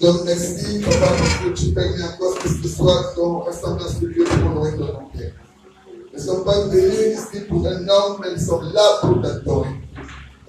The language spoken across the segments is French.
donne merci, papa, parce que tu permets encore que ce soit ton ressemblance de Dieu pour honorer ton nom. Nous ne sommes pas venus ici pour un homme, mais nous sommes là pour t'adorer.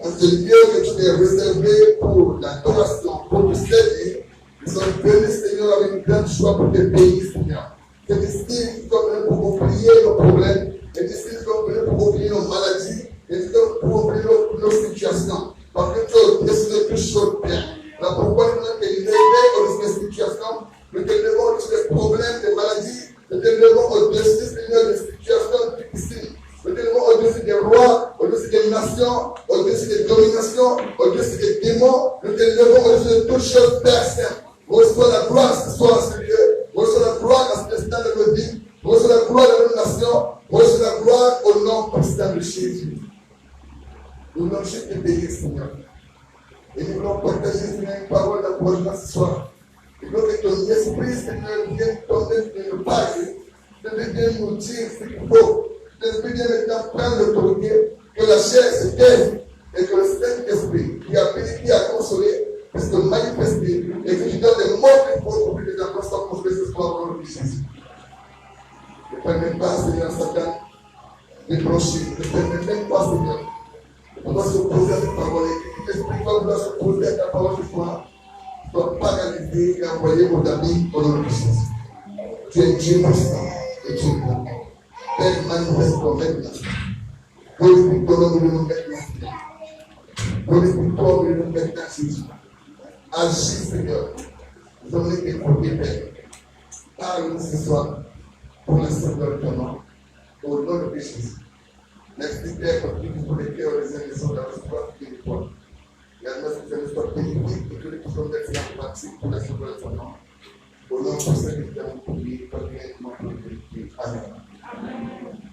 Dans ce lieu que tu t'es réservé pour l'adoration, pour te servir, nous sommes venus, Seigneur, avec une grande joie pour te bénir, Seigneur. C'est ici que nous sommes venus pour oublier nos problèmes, et ici que nous sommes venus pour oublier nos maladies, et nous sommes pour oublier nos situations. Parce que tu as décidé toutes choses bien. Là pourquoi nous sommes élevés au-dessus des situations, nous te levons au-dessus des problèmes, des maladies, nous te levons au-dessus, Seigneur, des situations difficiles. Nous te levons au-dessus des rois, au-dessus des nations, au-dessus des dominations, au-dessus des démons. Nous te levons au-dessus de toutes choses, Père Saint. Reçois la gloire ce soir à ce lieu. Reçois la gloire à cet instant de nos vies. Reçois la gloire de nos nations. Reçois la gloire au nom puissant de Jésus. Nous voulons juste te bénir, Seigneur. Et nous voulons partager, Seigneur, une parole d'encouragement ce soir. Nous voulons que ton esprit, Seigneur, vienne tomber sur nos pages, vienne nous dire ce qu'il faut. L'esprit vient maintenant prendre l'autorité, que la chair se taise et que le Saint-Esprit, qui a béni, qui a consolé, puisse se manifester et que tu donnes les mots qu'il faut pour que les enfants soient consolés ce soir au nom de Jésus. Ne permets pas, Seigneur, Satan, de broncher. Ne permets même pas, Seigneur. On doit se poser à cette parole et que l'esprit doit se poser à ta parole ce soir. Sois paralysé et envoyé aux amis au nom de Jésus. Tu es Dieu puissant et tu es bon. Père, manifeste-toi maintenant. Glorifie-toi au nom de nous maintenant. Glorifie-toi au nom de nous maintenant, Jésus. Agis, Seigneur. Nous sommes les écoutés, Père. Parle-nous ce soir pour la sainteté de ton nom. Au nom de Jésus. Merci, Père, pour tous les cœurs les uns les autres dans le soir de toi. Également, que ce soit bénéfique et que nous sommes d'excellentes pratiques pour la sainteté de ton nom. Au nom de Jésus, nous t'avons prié, particulièrement pour le Amen.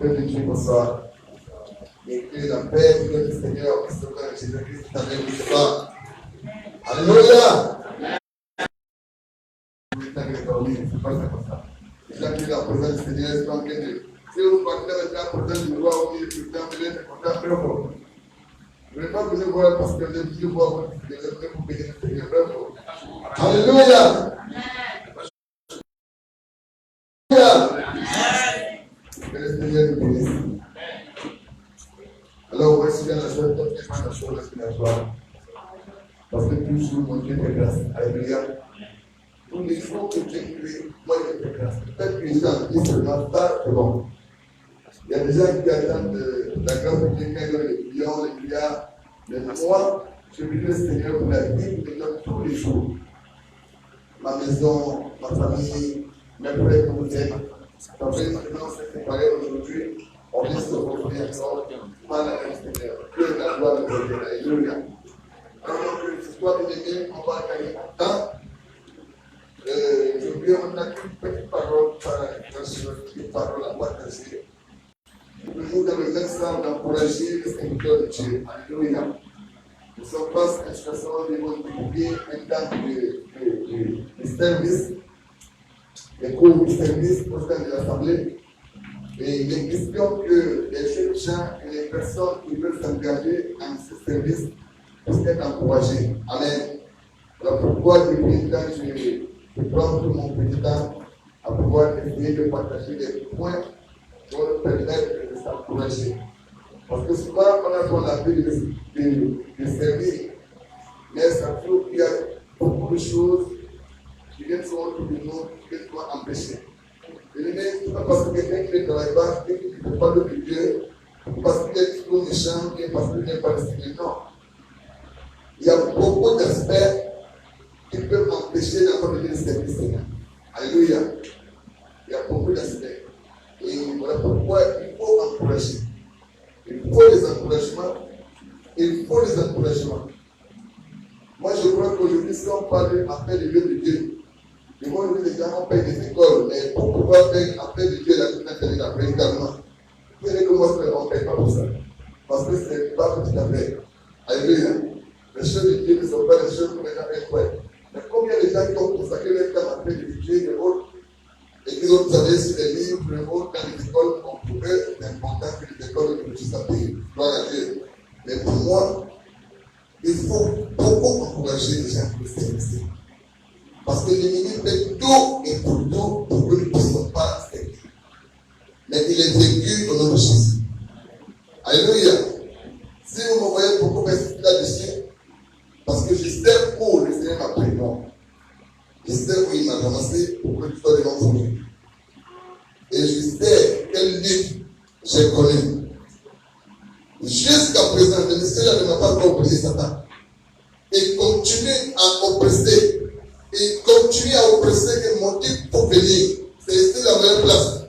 Père de Dieu, bonsoir. Et que la paix de notre Seigneur, Christ, Jésus-Christ, t'amène ce soir. Alléluia! C'est pas ça comme ça. Déjà que la présence du Seigneur est en train de. Si vous partez avec la présence du roi, vous dites que vous avez le contact très fort. Vous n'êtes pas venu voir parce que vous êtes venu voir votre Seigneur, vous êtes venu pour bénir le Seigneur. Alléluia! Que le Seigneur nous bénisse. Alors, voici bien la chose, donc c'est pas la chose respiratoire. Parce que toujours mon Dieu fait grâce. Alléluia. Tous les jours que Dieu crée, moi il fait grâce. Peut-être que les gens disent seulement ça, c'est bon. Il y a des gens qui attendent la grâce de Dieu, qui gagnent les millions, les milliards. Mais moi, je prie le Seigneur pour la vie qui me donne tous les jours. Ma maison, ma famille, mes frères que vous aimez. Ça fait maintenant s'est séparé aujourd'hui. On vient se retrouver encore par la grâce du Seigneur. Que la gloire de Dieu. Alléluia. Alors que ce soit bien aimé, on va gagner un temps. Je voulais on a une petite parole une parole à partager. Toujours dans le même sens d'encourager les serviteurs de Dieu. Alléluia. Nous sommes face à une situation au niveau du un temps de service, des cours de service au sein de l'Assemblée. Et il est question que les jeunes gens et les personnes qui veulent s'engager en ce service puissent être encouragés. Amen. Alors pourquoi depuis le temps je prends tout mon petit temps à pouvoir essayer de partager des points pour nous permettre de s'encourager. Parce que souvent on a son envie de servir, mais ça trouve qu'il y a beaucoup de choses qui viennent souvent autour de nous qui viennent souvent empêcher. Et ce n'est pas parce que quelqu'un qui ne travaille pas, qui ne fait pas de Dieu, parce qu'il est trop méchant, ou parce qu'il n'est pas le Seigneur. Non. Il y a beaucoup d'aspects qui peuvent empêcher d'entrer dans le service Seigneur. Alléluia. Il y a beaucoup d'aspects. Et voilà pourquoi il faut encourager. Il faut les encouragements. Il faut les encouragements. Moi, je crois qu'aujourd'hui, si on parle d'appel de Dieu de Dieu, et moi, aujourd'hui, les gens ont payé des écoles, mais pour pouvoir faire appel de Dieu, la Trinité la véritablement, vous savez comment on ne paye pas pour ça. Parce que ce n'est pas petit affaire. Alléluia. Les choses de Dieu ne sont pas les choses que les gens croient. Mais combien de gens qui ont consacré leur temps à faire des Dieu, des autres, et qui ont travaillé sur les livres, les autres, dans les écoles, pour eux, c'est important que les écoles ne puissent pas payer. Gloire à Dieu. Mais pour moi, il faut beaucoup encourager les gens pour le service. Parce que l'ennemi fait tout et pour tout pour que nous ne puissions pas vaincre. Mais il est vaincu au nom de Jésus. Alléluia. Si vous me voyez beaucoup m'expliquer là-dessus, parce que je sais où le Seigneur m'a pris. Non. Je sais où il m'a ramassé pour que tu sois devant lui. Et je sais quelle lutte j'ai connue. Jusqu'à présent, le Seigneur ne m'a pas encore oublié Satan. Il continue à oppresser. Il continue à oppresser que mon type pour venir. C'est ici la meilleure place.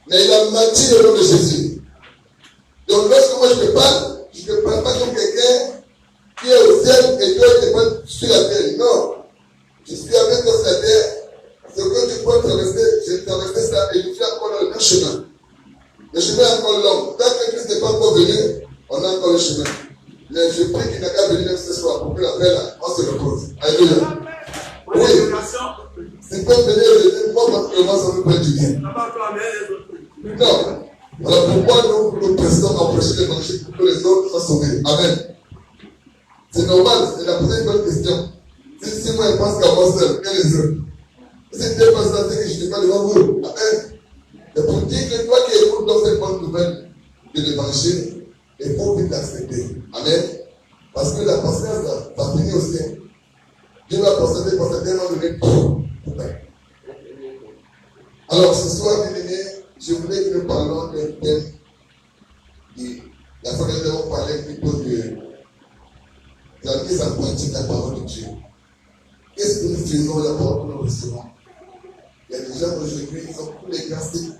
Mais il a menti au nom de Jésus. Donc lorsque moi je te parle, je ne te parle pas comme quelqu'un qui est au ciel et toi tu te parles sur la terre. Non. Je suis avec toi sur la terre. Ce que tu peux traverser, j'ai traversé ça et je suis encore dans le même chemin. Le chemin est encore long. Tant que Christ n'est pas encore venu, on a encore le chemin. Mais je prie qu'il n'a qu'à venir même ce soir pour que la paix là, on se repose. Alléluia. Oui. C'est pas venir et dire, moi, particulièrement, ça me fait du bien. Non. Voilà pourquoi nous pressons à prêcher l'évangile pour que les autres soient sauvés. Amen. C'est normal, il a posé une bonne question. Si moi je pense qu'à moi seul, et les autres. Si Dieu pense à ce que je ne suis pas devant vous. Amen. C'est pour dire que toi qui écoutes dans cette bonne nouvelle de l'évangile, il faut vite accepter. Amen. Parce que la patience va finir aussi. Dieu va procéder pour certainement donner tout. Alors ce soir, bien aimé, je voulais que nous parlons d'un thème qui, la fois que nous avons parlé plutôt de la mise en pratique de la parole de Dieu. Qu'est-ce que nous faisons d'abord que nous recevons? Il y a des gens aujourd'hui, ils ont tous les grands signes,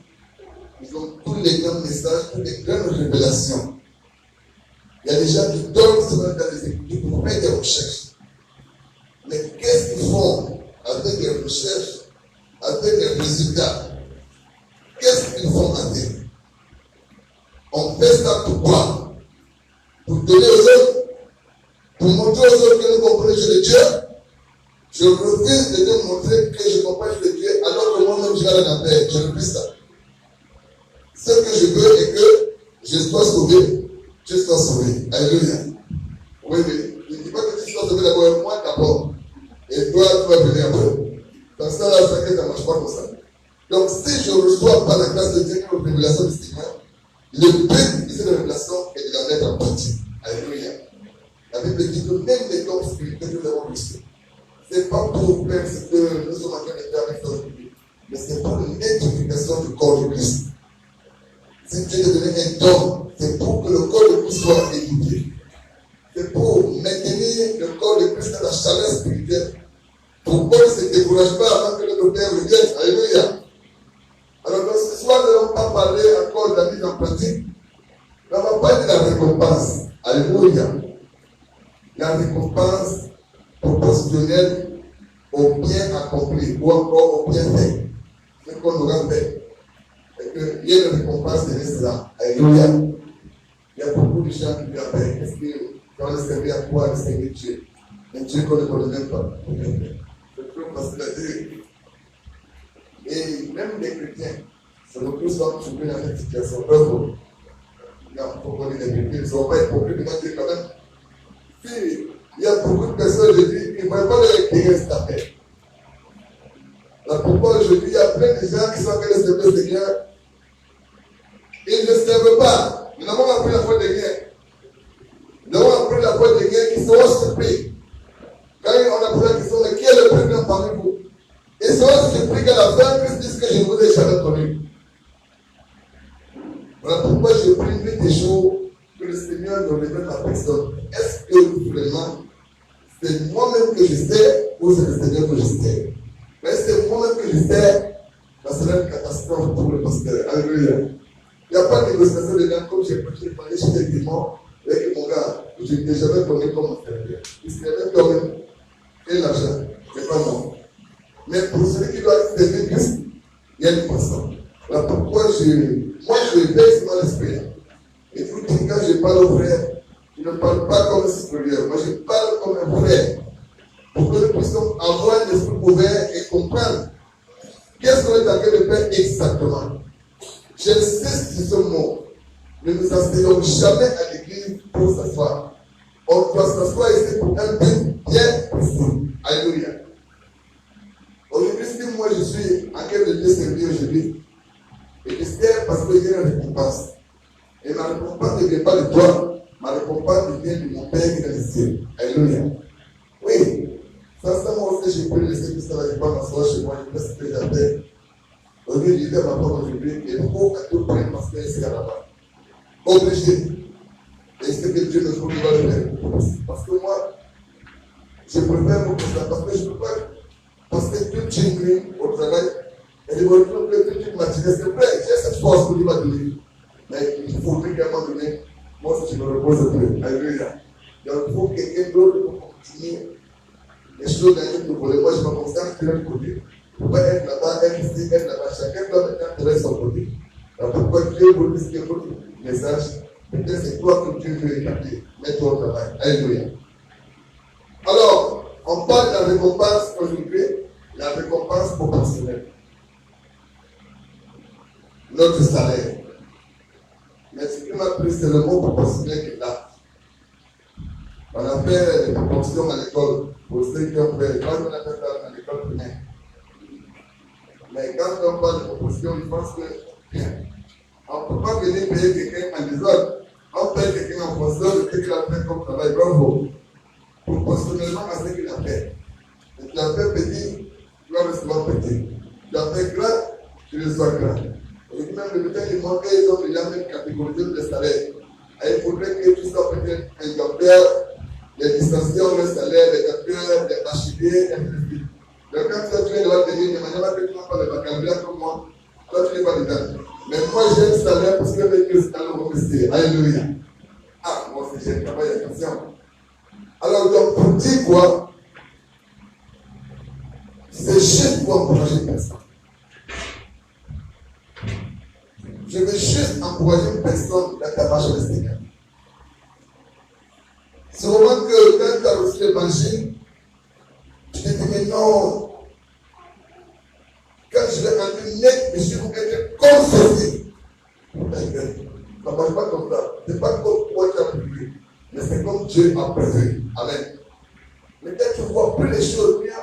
ils ont tous les grands messages, toutes les grandes révélations. Il y a des gens qui donnent souvent dans les écritures pour faire des recherches. Mais qu'est-ce qu'ils font avec les recherches, avec les résultats? Qu'est-ce qu'ils font avec? On fait ça pourquoi? Pour donner aux autres, pour montrer aux autres que nous comprenons le Dieu. Je refuse de te montrer que je comprends le Dieu alors que moi-même je vais dans la paix. Je refuse ça. Ce que je veux est que je sois sauvé. Je sois sauvé. Alléluia. Oui, mais je ne dis pas que tu sois sauvé d'abord, moi d'abord. Et toi, tu vas venir après. Dans ça, là, ça ne marche pas comme ça. Donc, si je reçois par la grâce de Dieu une révélation du Seigneur, le but de cette révélation est de la mettre en pratique. Alléluia. La Bible dit que même les dons spirituels que nous avons reçus, ce n'est pas pour faire ce que nous sommes en train de faire avec notre public, mais c'est pour l'édification du corps de Christ. Si Dieu te donne un don, c'est pour que le corps de Christ soit édifié. C'est pour maintenir le corps de Christ dans la chaleur spirituelle. Pour qu'on ne se décourage pas avant que notre Père revienne. Alléluia. Alors, dans ce soir, nous n'allons pas parler encore de la mise en pratique. Nous n'allons pas de la récompense. Alléluia. La récompense proportionnelle au bien accompli ou encore au bien fait. Ce qu'on aura fait. Et qu'il y ait une récompense de cela. Alléluia. Il y a beaucoup de gens qui disent après, est-ce qu'on va servir à quoi le Seigneur Dieu? Un Dieu qu'on ne connaît même pas. C'est trop facile à dire. Et même les chrétiens se retrouvent dans cette situation. Non, il faut qu'on ait des chrétiens, ils ne sont pas hypocrites, moi je dis quand même. Si il y a beaucoup de personnes, je dis, ils ne vont pas leur écrire cette affaire. Là pourquoi je dis, il y a plein de gens qui sont en train de servir le Seigneur. Ils ne servent pas. Nous avons appris la foi des guerres. Nous avons appris la foi des guerres qui seront surpris. Quand on a posé la question, mais qui est le plus grand parmi vous? Ils seront surpris qu'à la fin, Christ dise que je ne vous ai jamais connu. Voilà pourquoi je prie nuit et jour que le Seigneur nous révèle la personne. Est-ce que vraiment c'est moi-même que je sais ou c'est le Seigneur que je sais? Mais c'est moi-même que je sais, ça serait une catastrophe pour le pasteur. Alléluia. Il n'y a pas de négociation de l'âme comme j'ai parlé chez les démons avec mon gars. Je n'ai jamais connu comme mon serviteur. Il se révèle quand même. Et l'argent, c'est pas moi. Mais pour celui qui doit servir Christ, il y a une façon. Voilà pourquoi moi je veille sur mon esprit. Et vous dites, quand je parle au frère, je ne parle pas comme un supérieur. Moi je parle comme un frère. Pour que nous puissions avoir un esprit ouvert et comprendre qu'est-ce qu'on est en train de faire exactement. J'insiste sur ce mot. Ne nous asseyons jamais à l'église pour s'asseoir. On doit s'asseoir ici pour un but bien précis. Alléluia. moi je suis en train de Dieu servir aujourd'hui, et je sais parce que j'ai une récompense. Et ma récompense ne vient pas de toi, ma récompense vient de mon Père qui est dans les cieux. Alléluia. Oui, ça moi aussi j'ai pu laisser tout ça là, je ne vais pas m'asseoir chez moi, je fais ce que j'appelle. Aujourd'hui, je disais à ma femme aujourd'hui, il faut à tout prix parce que c'est là-bas. Obligé. Et ce que Dieu nous va le faire. Parce que moi, je préfère mon ça parce que je ne peux pas. Parce que tout chingri au travail, et je me retrouve que tout de matinée, c'est vrai, j'ai cette force pour lui m'a donné. Mais il faudrait qu'à un moment donné, moi aussi je me repose un peu. Alléluia. Donc il faut que quelqu'un d'autre pour continuer les choses dans lesquelles nous voulons. Moi je me concentre sur un côté. Il ne faut pas être là-bas, être ici, être là-bas. Chacun doit maintenant trouver son côté. Alors pourquoi Dieu vous dit que votre message, peut-être c'est toi que Dieu veut écarter. Mets-toi au travail. Alléluia. Alors, on parle de la récompense aujourd'hui, la récompense proportionnelle. Notre salaire. Mais ce qui m'a pris, c'est le mot proportionnel qui est là. On a fait des proportions à l'école pour ceux qui ont fait. Quand on a fait ça à l'école primaire. Mais quand on parle de proportion, je pense que on ne peut pas venir payer quelqu'un en désordre. On paye quelqu'un en fonction de ce qu'il a fait comme travail. Bravo. Proportionnellement à ce qu'il a fait. Et tu as fait petit, tu vas recevoir petit. Tu as fait grand, tu reçois grand. Et même le temps, ils montrent qu'ils ont déjà même catégorisé le salaire. Et il faudrait que tout ça peut-être un docteur, les distanciations, le salaire, les docteurs, les bacheliers, et ainsi. Donc quand tu viens de la tenir, de manière que tu n'as pas le baccalauréat comme moi, toi tu n'es pas dedans. Mais moi j'ai un salaire parce que le Dieu c'est dans le ministère. Alléluia. Ah, moi aussi j'ai un travail, attention. Alors donc pour dire quoi, c'est juste pour encourager une personne. Je veux juste encourager une personne dans ta marche de Seigneur. C'est au moment que quand tu as reçu l'évangile, tu te dis mais non, quand je vais entrer net, mais je vais être comme ceci. Ça ne marche pas comme ça. Ce n'est pas comme toi tu as prévu, mais c'est comme Dieu a prévu. Amen. Mais quand tu ne vois plus les choses bien,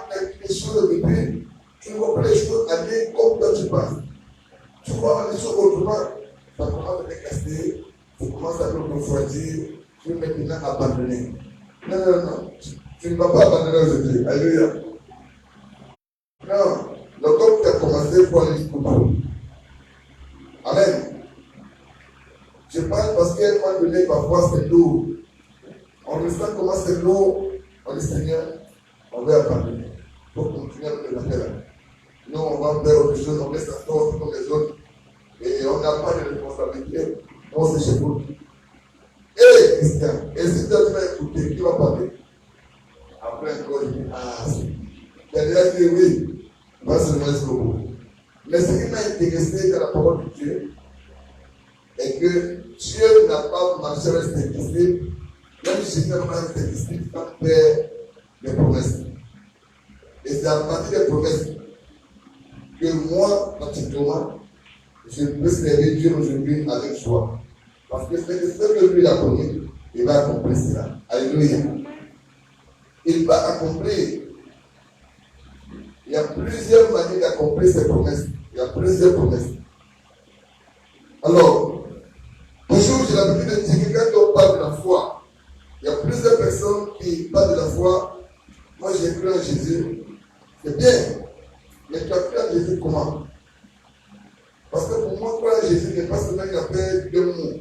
les choses de Dieu, tu ne vois plus les choses aller comme toi tu penses. Tu vois les choses autrement, ça commence à te casser, ça commence à te refroidir, tu veux maintenant abandonner. Non. Tu ne vas pas abandonner aujourd'hui. Alléluia. Non. Donc comme tu as commencé, il faut aller jusqu'au bout. Amen. Je parle parce qu'à un moment donné, parfois c'est lourd. On ressent comment c'est lourd. On dit Seigneur, on veut abandonner. Il faut continuer avec le affaire. Nous, on va faire autre chose, on laisse ça comme les autres. Et on n'a pas de responsabilité. On c'est chez vous. Et Christian, et si tu vas écouter, qui va parler? Après encore, il dit, ah, c'est déjà dit oui, va se mettre jusqu'au bout. Mais ce qui m'a intéressé dans la parole de Dieu est que Dieu n'a pas marché avec ses disciples, même si Jésus avec ses disciples, sans faire des promesses. Et c'est à partir des promesses que moi, pratiquement, je peux servir Dieu aujourd'hui avec joie. Parce que c'est ce que lui a promis, il va accomplir cela. Alléluia. Il va accomplir. Il y a plusieurs manières d'accomplir ces promesses. Il y a plusieurs promesses. Alors, toujours j'ai l'habitude de dire que quand on parle de la foi, il y a plusieurs personnes qui parlent de la foi. Moi j'ai cru en Jésus. C'est bien. Mais tu as cru en Jésus comment? Parce que pour moi, croire en Jésus n'est pas seulement une affaire de mots.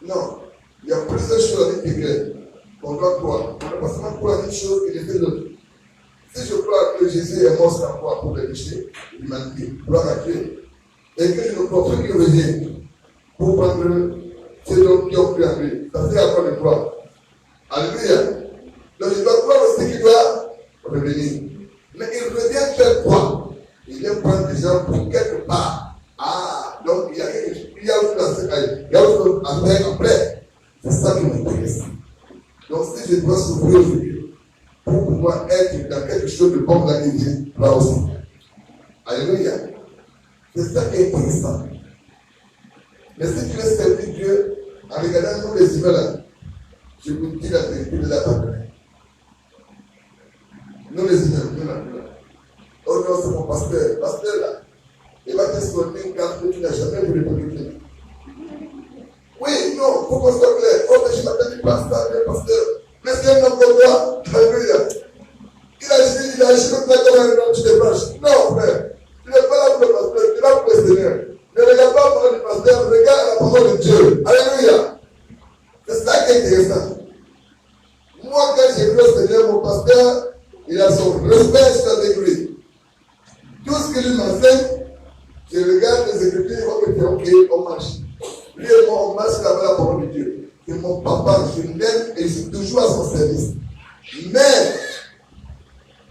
Non. Il y a plusieurs choses avec lesquelles on doit croire. On ne doit pas seulement croire en une chose et laisser l'autre. Si je crois que Jésus est mort sur la croix pour les péchés de l'humanité, gloire à Dieu, et que je ne crois pas qu'il revienne pour prendre ceux qui ont cru en lui, ça sert à quoi de croire? Alléluia. Donc je dois croire aussi qu'il doit revenir. Mais il revient faire quoi? Il vient prendre des gens pour quelque part. Ah, donc il y a aussi à faire après. C'est ça qui m'intéresse. Donc si je dois souffrir aujourd'hui pour pouvoir être dans quelque chose de bon dans la vie, là aussi. Alléluia. C'est ça qui est intéressant. Mais si tu veux servir Dieu, en regardant tous les humains là, je vous dis la vérité de la pardonner. Nous les humains, nous là. Oh non, c'est mon pasteur. Pasteur là, il va t'escorter une carte que tu n'as jamais vu le public. Oui, non, il faut qu'on soit clair. Oh, mais je m'appelle du pasteur, le pasteur. Mais c'est un homme comme toi. Alléluia. Il a agi comme ça comme un homme, tu te branches. Non, frère. Tu n'es pas là pour le pasteur, tu es là pour le Seigneur. Ne regarde pas la parole du pasteur, regarde la parole de Dieu. Alléluia. C'est ça qui est intéressant. Moi, quand j'ai vu le Seigneur, mon pasteur, il a son respect avec lui. Tout ce qu'il m'enseigne, je regarde les Écritures, je vois que c'est ok, on marche. Lui et moi, on marche avec la parole de Dieu. C'est mon papa, je l'aime et je suis toujours à son service. Mais,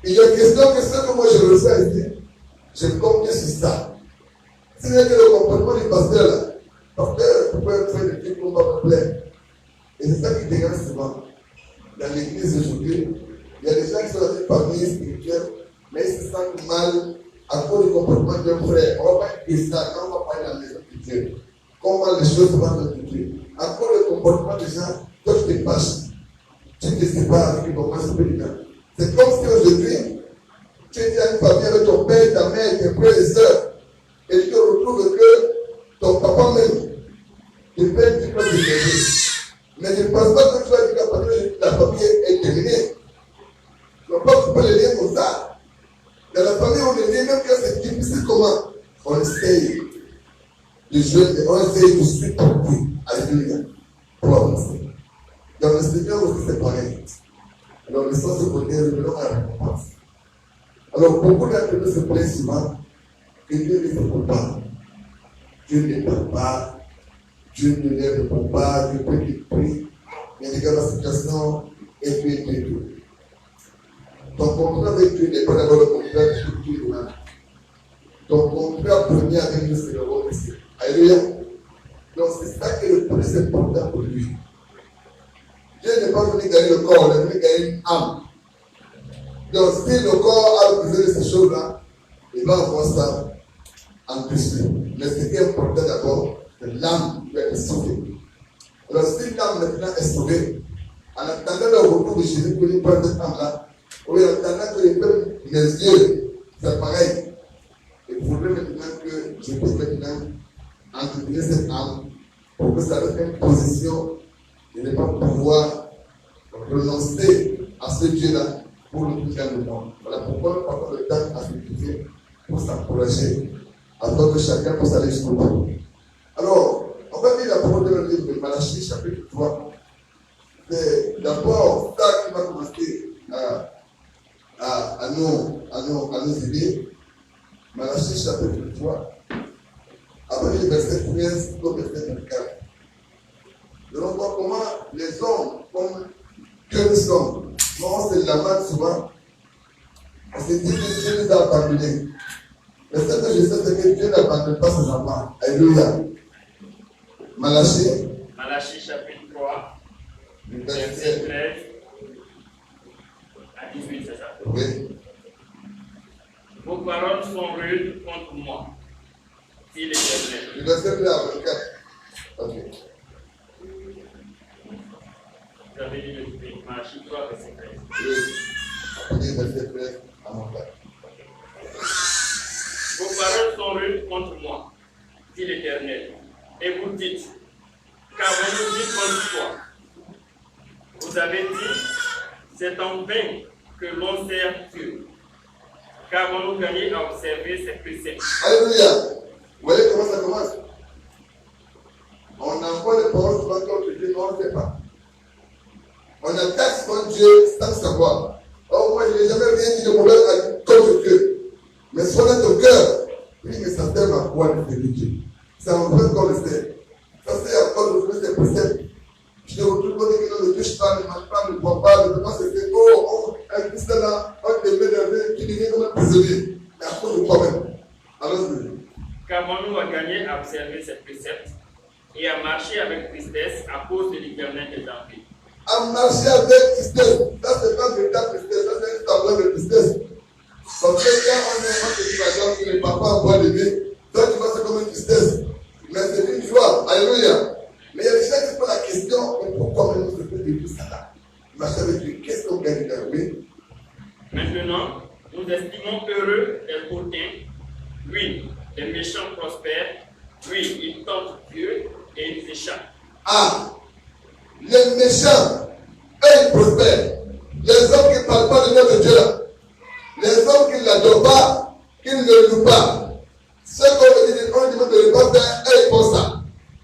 il est question que ce que moi je reçois ici, je compte sur ça. Ce n'est que le comportement du pasteur là. Pasteur, pourquoi faire des trucs qu'on va me plaire? Et c'est ça qui dérange souvent. Dans l'église aujourd'hui, il y a des gens qui sont dans une famille spirituelle, mais ils se sentent mal à cause du comportement d'un frère. On ne va pas dire ça, quand on va pas aller dans la maison de Dieu. Comment les choses vont dans Dieu. À cause du comportement des gens, toi tu te fâches. Tu te sépares avec ton maître spirituel. C'est comme si aujourd'hui, tu étais à une famille avec ton père, ta mère, tes frères et sœurs, et tu te retrouves que ton papa même te fait du plan de t'aider. Mais je ne pense pas que tu vas dire que la famille est terminée. Tu ne vas pas couper les liens comme ça. Dans la famille, on est né, même quand c'est difficile, comment? On essaye de jouer, on essaye de supporter. Alléluia. Pour avancer. Dans le Seigneur aussi, c'est pareil. Alors, le sens de côté, revenons à la récompense. Alors, beaucoup d'entre nous se plaignent souvent que Dieu ne répond pas. Dieu ne parle pas. Dieu ne les répond pas. Dieu peut qu'il prie. Mais regarde la situation et Dieu est Dieu. Ton contrat avec Dieu n'est pas d'abord le contrat de Dieu humain. Ton contrat premier avec Dieu, c'est le rôle ici. Alléluia. Donc, c'est ça qui est le plus important pour lui. Dieu n'est pas venu gagner le corps, il est venu gagner une âme. Donc, si le corps a besoin de ces choses-là, il va avoir ça en plus. Mais ce qui est important d'abord, c'est l'âme qui va être sauvée. Alors, si l'âme maintenant est sauvée, en attendant le retour de Jésus pour lui prendre cette âme-là, ou en attendant que les yeux, c'est pareil. Il faudrait maintenant que je puisse maintenant entretenir cette âme pour que ça donne une position de ne pas pouvoir renoncer à ce Dieu-là pour le plus grand monde. Voilà pourquoi nous passons le temps à s'écouter pour s'encourager afin que chacun puisse aller jusqu'au bout. Alors, on va lire la parole de le livre de Malachie, chapitre 3. C'est d'abord ça qui va commencer à nous aider. Malachie, chapitre 3. Après le verset 13 au verset 24. Nous allons voir comment les hommes, comme que nous sommes, comment on se lamente souvent. On se dit que Dieu nous a abandonnés. Mais ce que je sais, c'est que Dieu n'abandonne pas ses enfants. Alléluia. Malachie. Malachie chapitre 3, verset 13 à 18, c'est ça? Oui. Vos paroles sont rudes contre moi, dit l'Éternel. Le verset 13 à 24. Ok. Vous avez lu le Malachie 3, verset 13. Oui. Après le verset 13 à 24. Vos paroles sont rudes contre moi, dit l'Éternel. Et vous dites, qu'avons-nous dit contre toi? Vous avez dit, c'est en vain que l'on sert Dieu. Qu'avons-nous gagné à observer ces préceptes? Alléluia. Vous voyez comment ça commence? On envoie les paroles souvent contre Dieu, mais on ne le fait pas. On attaque contre Dieu sans savoir. Oh, moi, je n'ai jamais rien dit de mauvais contre Dieu. Mais sois dans ton cœur. Oui, mais ça sert à quoi de servir Dieu? C'est en vrai qu'on le sait. Ça sert à quoi de faire ces préceptes? Je te retrouve quand on ne touche pas, ne mange pas, ne boit pas, ne pense que oh, un Christ là, on te met dans le tu deviens comme un prisonnier. Mais à cause de toi-même. Alors, Qu'avons-nous à gagner à observer ces préceptes et à marcher avec tristesse à cause de l'Éternel des armées? À marcher avec tristesse, ça c'est pas de ta tristesse, ça c'est un tableau de tristesse. Parce que quand on te dit par exemple que le papa envoie le bébé, toi tu vois ça comme une tristesse. Mais c'est une joie. Alléluia. Mais il y a des gens qui se posent la question, mais pourquoi même on se fait de tout ça là? Marcher avec lui, qu'est-ce qu'on gagne dans lui? Maintenant, nous estimons heureux et ils échappent. Ah, les méchants, eux, ils prospèrent. Les hommes qui ne parlent pas de notre Dieu là, les hommes qui ne l'adorent pas, qui ne le louent pas, ceux qu'on dit de ne pas faire, eux, ils font ça.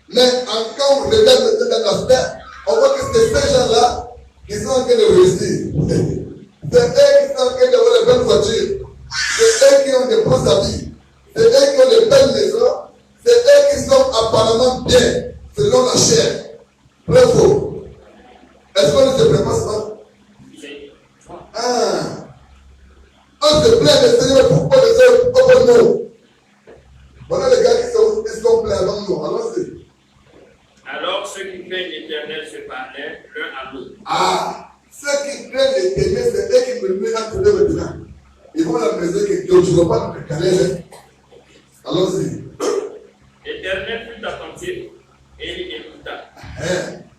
Mais quand on regarde dans l'aspect, on voit que c'est ces gens-là qui sont en train de réussir. C'est eux qui sont en train d'avoir les bonnes voitures. C'est eux qui ont des bons habits. C'est eux qui ont des belles maisons. C'est eux qui sont apparemment bien, selon la chair. Vrai faux. Est-ce qu'on ne se prépare ça? Ah. On se plaint de Seigneur, pourquoi les autres, pourquoi nous? Voilà les gars qui sont pleins avant nous. Alors ceux qui craignent l'Éternel se parlaient l'un à l'autre. Ah, ceux qui craignent l'Éternel, c'est eux qui me mettent entre eux maintenant. Ils vont à la maison qui ne vont pas nous caler. Allons-y. L'Éternel fut attentif et il écouta.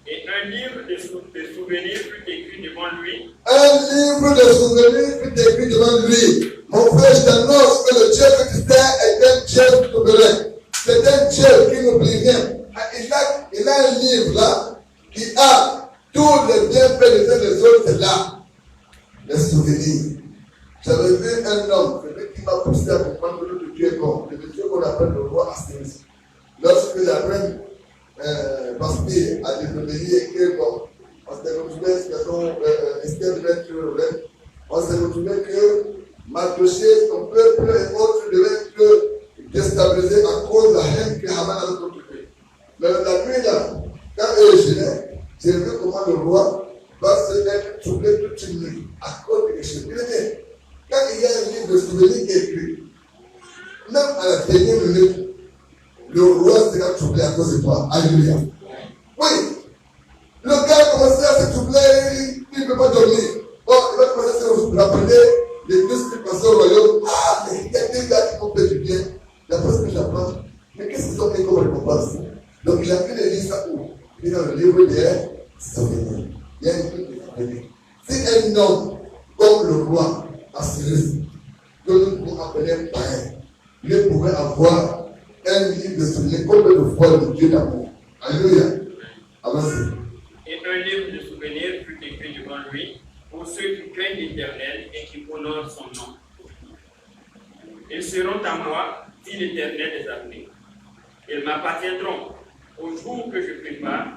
Et un livre de souvenirs fut écrit devant lui. Un livre de souvenirs fut écrit devant lui. Mon frère, je t'annonce que le Dieu que tu sers est un Dieu souverain. C'est un Dieu qui n'oublie rien. Il a un livre là qui a tous les bienfaits des uns des autres, c'est là. Les souvenirs. J'avais vu un homme, celui qui m'a poussé à comprendre que le Dieu est bon. Le Dieu qu'on appelle le roi Astéris. Lorsque la reine Bastille a désobéi que bon, on s'est retrouvé que Esther devait être reine. On s'est retrouvé que Mardoché, son peuple et autres devaient être déstabilisés à cause de la haine que Haman avait occupée. Mais la nuit là, quand eux gênaient, j'ai vu comment le roi va se être troublé toute une nuit à cause de quelque chose. Quand il y a un livre de souvenirs qui est écrit, même à la dernière minute, le roi sera troublé à cause de toi. Alléluia. Oui. Le gars a commencé à se troubler, il ne peut pas dormir. Bon, il va commencer à se rappeler les deux qui passaient au royaume. Ah, mais il y a des gars qui ont fait du bien. D'après ce que j'apprends, mais qu'est-ce qu'ils ont fait comme récompense? Donc il a pu les lire ça où? Il est dans le livre des souvenirs. Il y a une truc de souvenirs. Si un homme comme le roi Assyrie, que nous pouvons appeler un païen, il pourrait avoir un livre de souvenirs, combien de fois le Dieu d'amour. Alléluia. Avancez. Et un livre de souvenirs fut écrit devant lui pour ceux qui craignent l'Éternel et qui honorent son nom. Ils seront à moi, dit l'Éternel des armées. Ils m'appartiendront. Au jour que je prépare,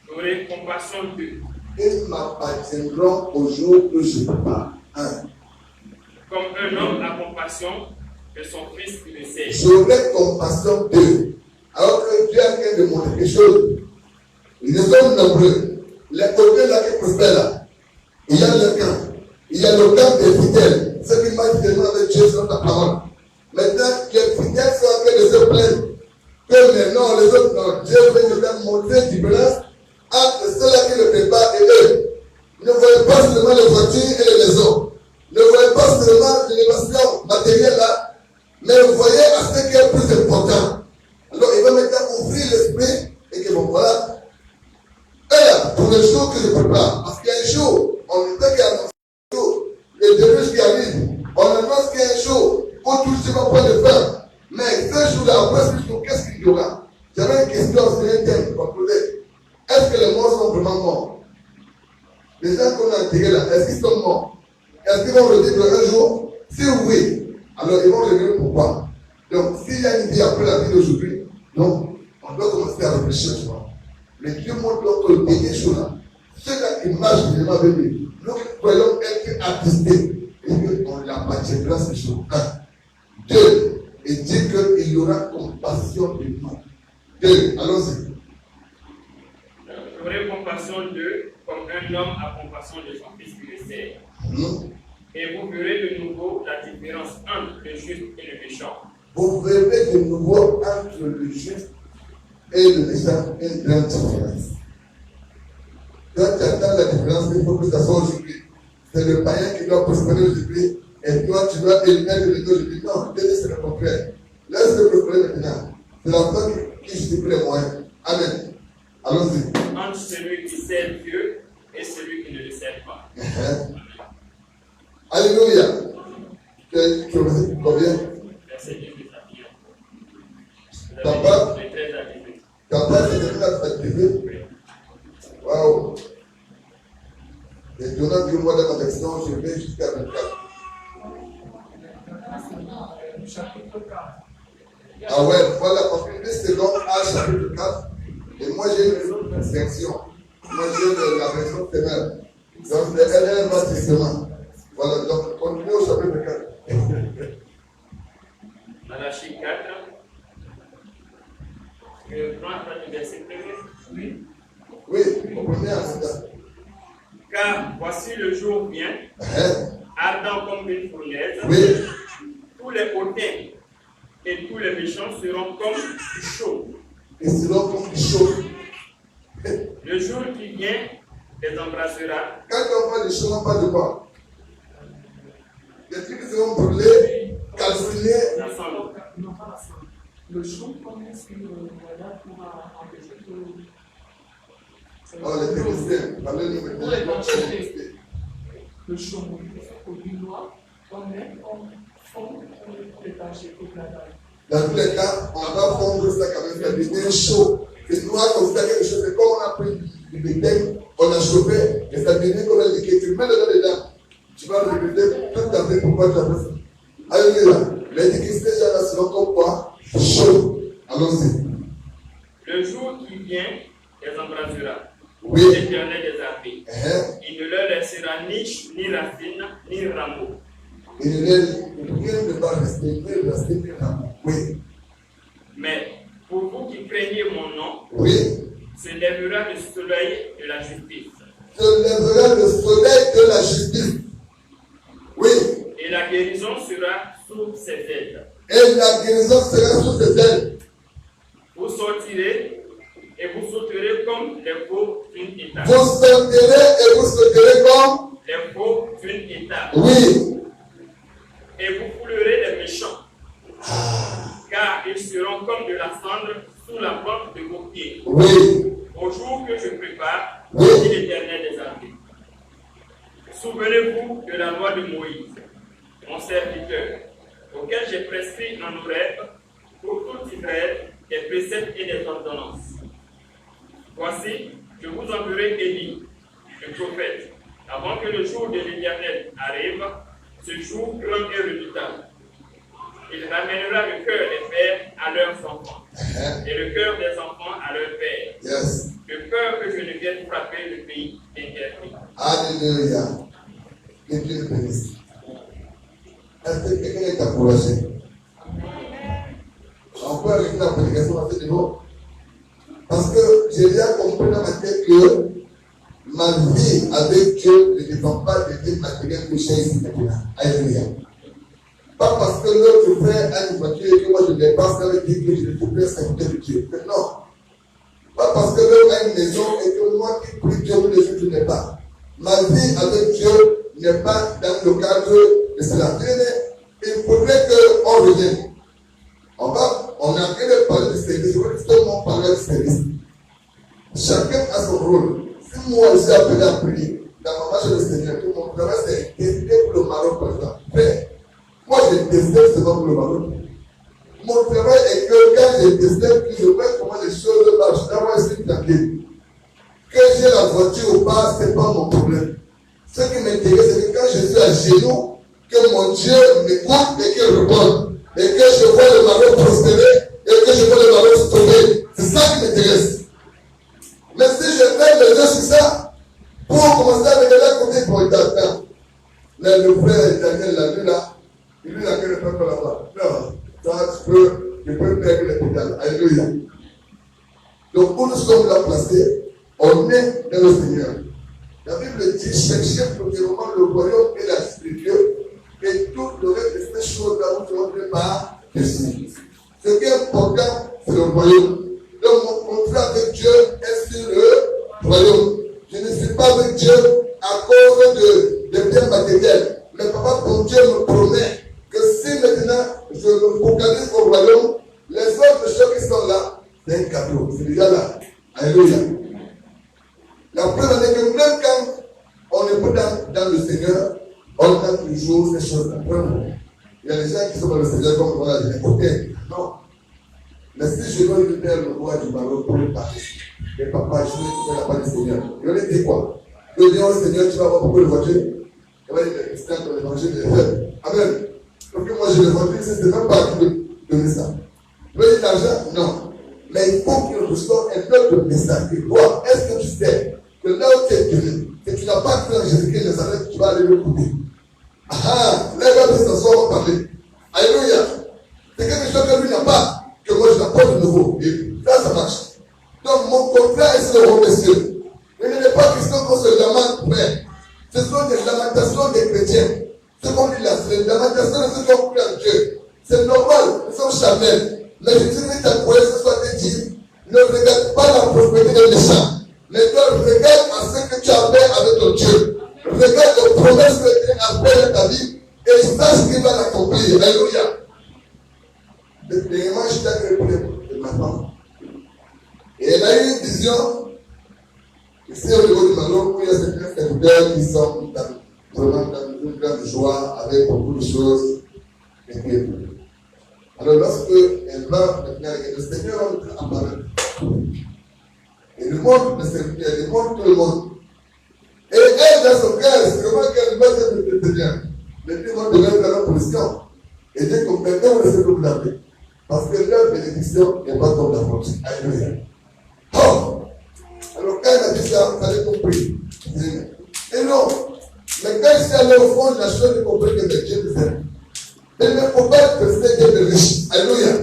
j'aurai compassion d'eux. Ils m'appartiendront au jour que je prépare. Comme un homme a compassion de son fils qui le sait. J'aurai compassion d'eux. Alors que Dieu a fait de montrer quelque chose. Ils sont nombreux. Les côtés là qui prospèrent là. Il y a le camp. Il y a le camp des fidèles. Ceux qui marchent fidèlement avec Dieu sur ta parole. Maintenant, les fidèles sont en train de se plaindre. Que maintenant, les autres, non. Dieu veut nous faire montrer différence entre ceux-là qui le préparent et eux. Ne voyez pas seulement les voitures et les maisons. Ne voyez pas seulement l'élévation matérielle là. Mais voyez à ce qui est plus important. Alors, il va maintenant ouvrir l'esprit et que bon, voilà. Et là, pour le jour que je prépare, parce qu'il y a un jour, on sait qu'il y a un jour, les déluges qui arrivent, on annonce qu'il y a un jour où tout ce va prendre de fin. Mais ce jour-là, après ce jour, qu'est-ce qu'il y aura? J'avais une question sur un thème pour poser. Est-ce que les morts sont vraiment morts? Les gens qu'on a enterrés là, est-ce qu'ils sont morts? Est-ce qu'ils vont revivre un jour? Si oui, alors ils vont revenir pourquoi? Donc, s'il y a une vie après la vie d'aujourd'hui, donc, on doit commencer à réfléchir sur ça. Mais Dieu montre que le dernier jour là, ceux-là qui marchent vraiment avec lui, nous croyons être attestés et qu'on l'appartiendra ce jour. Deux, et dit qu'il y aura compassion de nous. Deux, allons-y. J'aurai compassion d'eux comme un homme a compassion de son fils qui le sait. Et vous verrez de nouveau la différence entre le juste et le méchant. Vous verrez de nouveau entre le juste et le méchant une grande différence. Quand tu attends la différence, il faut que ça soit aujourd'hui. C'est le païen qui doit prospérer aujourd'hui et toi tu dois éliminer le dos aujourd'hui. Non, Dieu c'est le contraire. Laisse-le prospérer maintenant. C'est la femme qui justifie les moyens. Amen. Allons-y. Entre celui qui sert Dieu et celui qui ne le sert pas. Alléluia. Tu as combien? Verset 2 de Papa, Quand elle se termine à s'activer, waouh! Et donnant du mois de ma version, je vais jusqu'à 24. Ah ouais, voilà, parce que c'est donc à chapitre 4. Et moi j'ai une autre version. Moi j'ai la version femelle. Donc c'est elle va testament. Voilà, donc continue au chapitre 4. Malachie 4. Je prends à partir du verset 1er. Oui. Oui, au premier instant. Car voici le jour vient, ardent comme une fournaise. Oui. Tous les hautains et tous les méchants seront comme du chaud. Ils seront comme du chaud. Le jour qui vient les embrassera. Quand on parle de chaud, on parle de quoi? Les trucs qui seront brûlés, calcinés. La cendre. Non, pas la cendre. Le chaud, comme est-ce que le moyen pourra empêcher que. Oh, les techniciens, parlez-nous maintenant. Le chaud, au produit noir, on met en fond pour détacher toute la taille. Dans tous les cas, on va fondre ça quand même, ça devient chaud. C'est noir comme ça, quelque chose. C'est comme on a pris du bétail, on a chauffé, et ça devient comme un liquide. Tu mets le dedans, tu vas le répéter toute ta vie. Pourquoi tu as fait ça? Alléluia. Les techniciens là seront comme quoi? Chaud. Allons-y. Le jour qui vient les embrassera. Oui. L'Éternel des armées. Il ne leur laissera ni racine, ni rameau. Il ne va rester, ni racine, ni rameau. Oui. Mais pour vous qui craignez mon nom, Oui. se lèvera le soleil de la justice. Se lèvera le soleil de la justice. Oui. Et la guérison sera sous ses ailes. Et la guérison sera sous ses ailes. Vous sortirez et vous sauterez comme les veaux d'une étable. Vous sortirez et vous sauterez comme Les veaux d'une étable. oui. Et vous foulerez les méchants. Car ils seront comme de la cendre sous la plante de vos pieds. Oui. Au jour que je prépare, Oui. dit l'Éternel des armées. Souvenez-vous de la loi de Moïse, mon serviteur, auquel j'ai prescrit dans nos rêves, pour tout Israël, des préceptes et des ordonnances. Voici, je vous enverrai Élie, le prophète, avant que le jour de l'Éternel arrive, ce jour grand et redoutable. Il ramènera le cœur des pères à leurs enfants, et le cœur des enfants à leurs pères, Yes. de peur que je ne vienne frapper le pays interdit. Alléluia. Que Dieu le bénisse. Est-ce que quelqu'un est encouragé? On peut arrêter la prédication à ce niveau? Parce que j'ai bien compris dans ma tête que ma vie avec Dieu ne dépend pas de vie matérielle que j'ai ici maintenant. Alléluia. Pas parce que l'autre frère a une voiture et que moi je dépense avec Dieu que je ne peux pas servir de Dieu. Mais non. Pas parce que l'autre a une maison et que moi qui prie Dieu tous les jours je n'ai pas. Ma vie avec Dieu n'est pas dans le cadre de cela. Il faudrait qu'on revienne. On est en train de parler du service. Je veux justement parler du service. Chacun a son rôle. Si moi je suis appelé à prier, dans ma marche de Seigneur, que mon travail c'est décider pour le Maroc par exemple. Mais moi je décide seulement pour le Maroc. Mon travail est que quand je décide que je vois comment les choses marchent, là moi je suis tranquille. Que j'ai la voiture ou pas, ce n'est pas mon problème. Ce qui m'intéresse, c'est que quand je suis à genoux, que mon Dieu m'écoute et qu'il réponde. Et que je vois le Maroc prospérer et que je vois le Maroc se trouver. C'est ça qui m'intéresse. Mais si je mets les yeux sur ça, pour commencer à regarder à côté, pour être atteint. Là, le frère Daniel l'a vu là, il lui a que le peuple là-bas. Non, ça, tu peux perdre les pédales. Alléluia. Donc, où nous sommes là placés, on est dans le Seigneur. La Bible dit, cherchez premièrement le royaume et la justice de Dieu, et tout le reste de ces choses-là vous seront données par Jésus. Ce qui est important, c'est le royaume. Donc, mon contrat avec Dieu est sur le royaume. Je ne suis pas avec Dieu à cause de biens matériels. Mais papa, mon Dieu me promet que si maintenant je me focalise au royaume, les autres choses qui sont là, c'est un cadeau. C'est déjà là. Alléluia. La preuve est que même quand on est pas dans le Seigneur, on a toujours ces choses-là. Il y a des gens qui sont dans le Seigneur comme voilà, je l'ai écouté. Non. Mais si je dois lui faire le roi du Maroc pour le parler, mais papa, je ne vais pas le Seigneur. Il va lui dire quoi? Il va dire au Seigneur, tu vas avoir beaucoup de voitures. Il va dire, mais c'est dans l'évangile de Dieu. Amen. Donc moi, je le vois, c'est même pas qui veut donner ça. Il veut dire l'argent? Non. Mais il faut qu'il reçoive un autre message. Roi, est-ce que tu sais que là où tu es venu, que tu n'as pas cru en Jésus-Christ de Nazareth, tu vas aller le couper. Ah, là, il va s'asseoir, on va parler. Alléluia. C'est quelque chose que lui n'a pas, que moi je n'apporte de nouveau. Et là, ça marche. Donc, mon contrat est sur le haut des cieux. Mais il n'est pas question qu'on se lamente, mais ce sont des lamentations des chrétiens. Ce qu'on dit là, c'est les lamentations de ceux qui ont cru en Dieu. C'est normal, nous sommes charnels. Mais je dis ta croyance, ce soit de dire, ne regarde pas la prospérité des méchants. Mais regarde à ce que tu as fait avec ton Dieu. Regarde les promesses que Dieu a fait dans ta vie et sache qu'il va l'accomplir. Alléluia. Dernièrement, j'étais avec le problème de ma femme. Et elle a eu une vision. Ici, au niveau du Maroc, où il y a certains serviteurs qui sont vraiment dans une grande joie, avec beaucoup de choses. Alors, lorsque elle va maintenant, le Seigneur va apparaître. Et le monde, le serviteur, il montre tout le monde. Et elle, dans son cœur, c'est vraiment qu'elle va dire le Seigneur. Mais Dieu va donner la position. Et Dieu complètement le Seigneur vous l'appeler. Parce que leur bénédiction n'est pas comme la vôtre. Alléluia. Oh! Alors, quand elle a dit ça, vous avez compris. Et non. Mais quand je suis allé au fond de la chose, j'ai compris que c'est Dieu qui fait. Il ne faut pas que c'est Dieu de riche. Alléluia.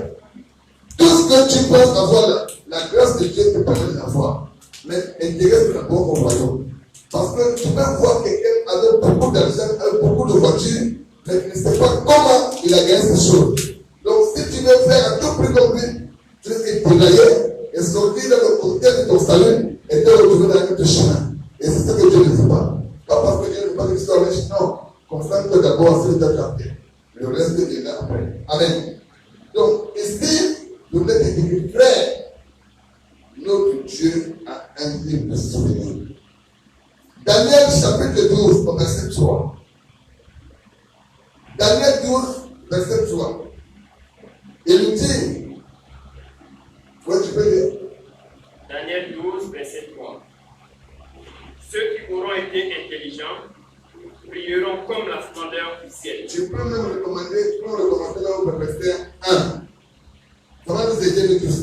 Tout ce que tu penses avoir, la grâce de Dieu te permet d'avoir. Mais intéresse d'abord au royaume. Parce que tu peux voir quelqu'un avec beaucoup d'argent, avec beaucoup de voitures, mais tu ne sais pas comment il a gagné ces choses. Donc, si tu veux faire un tout prix comme lui, tu risques de travailler et sortir dans le côté de ton salut et te retrouver dans un autre chemin. Et c'est ce que Dieu ne veut pas. Pas parce que Dieu ne veut pas que tu sois riche, non. Concentre-toi d'abord sur ta carrière. Le reste viendra après. Amen. Donc, ici, nous voulons te dire, frère, notre Dieu a un livre de souvenirs. Daniel chapitre 12, verset 3. Daniel 12, verset 3. Il nous dit, ouais, tu peux lire. Daniel 12, verset 3. Ceux qui auront été intelligents brilleront comme la splendeur du ciel. Tu peux même recommander, tu peux recommander là au verset 1. Ça va nous aider de tous.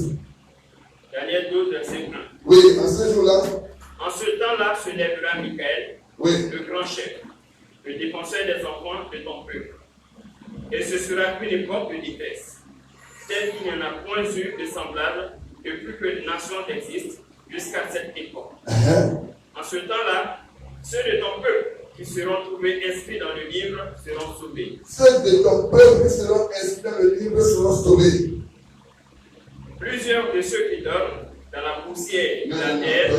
Daniel 12, verset 1. Oui, en ce jour-là. En ce temps-là se lèvera Michael, Oui. le grand chef, le défenseur des enfants de ton peuple. Et ce sera une époque de détresse, telle qu'il n'y en a point eu de semblable depuis que les nations existent jusqu'à cette époque. En ce temps-là, ceux de ton peuple qui seront trouvés inscrits dans le livre seront sauvés. Ceux de ton peuple qui seront inscrits dans le livre seront sauvés. Plusieurs de ceux qui dorment dans la poussière de la terre.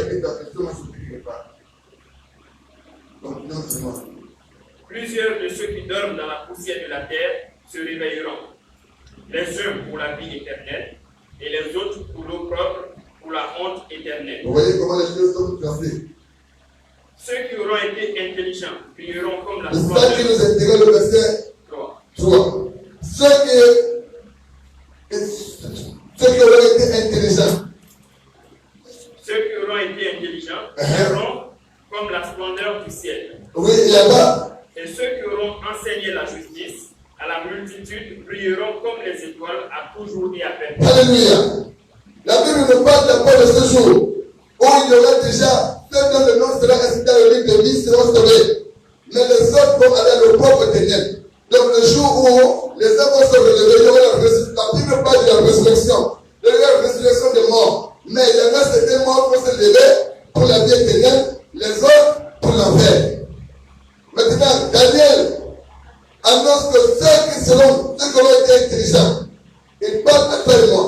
Plusieurs de ceux qui dorment dans la poussière de la terre se réveilleront. Les uns pour la vie éternelle et les autres pour l'opprobre, pour la honte éternelle. Vous voyez comment les choses sont classées. Ceux qui auront été intelligents brilleront comme la splendeur. C'est ça qui nous intéresse le verset 3. Ceux qui auront été intelligents. Ceux qui auront été intelligents brilleront comme la splendeur du ciel. Oui, il y a pas. Et ceux qui auront enseigné la justice à la multitude brilleront comme les étoiles à toujours et à perpétuité. Alléluia. La Bible nous parle d'abord de ce jour où il y aura déjà ceux dont le nom sera inscrit dans le livre de vie seront sauvés. Mais les autres vont aller à leur propre ténèbres. Donc le jour où les hommes vont se relever, il y aura la Bible parle de la résurrection. Il y aura la résurrection des morts. Mais il y en a certains morts qui vont se lever pour la vie éternelle, les autres pour l'enfer. Maintenant, Daniel annonce que ceux qui auront été intelligents, il parle à toi et moi.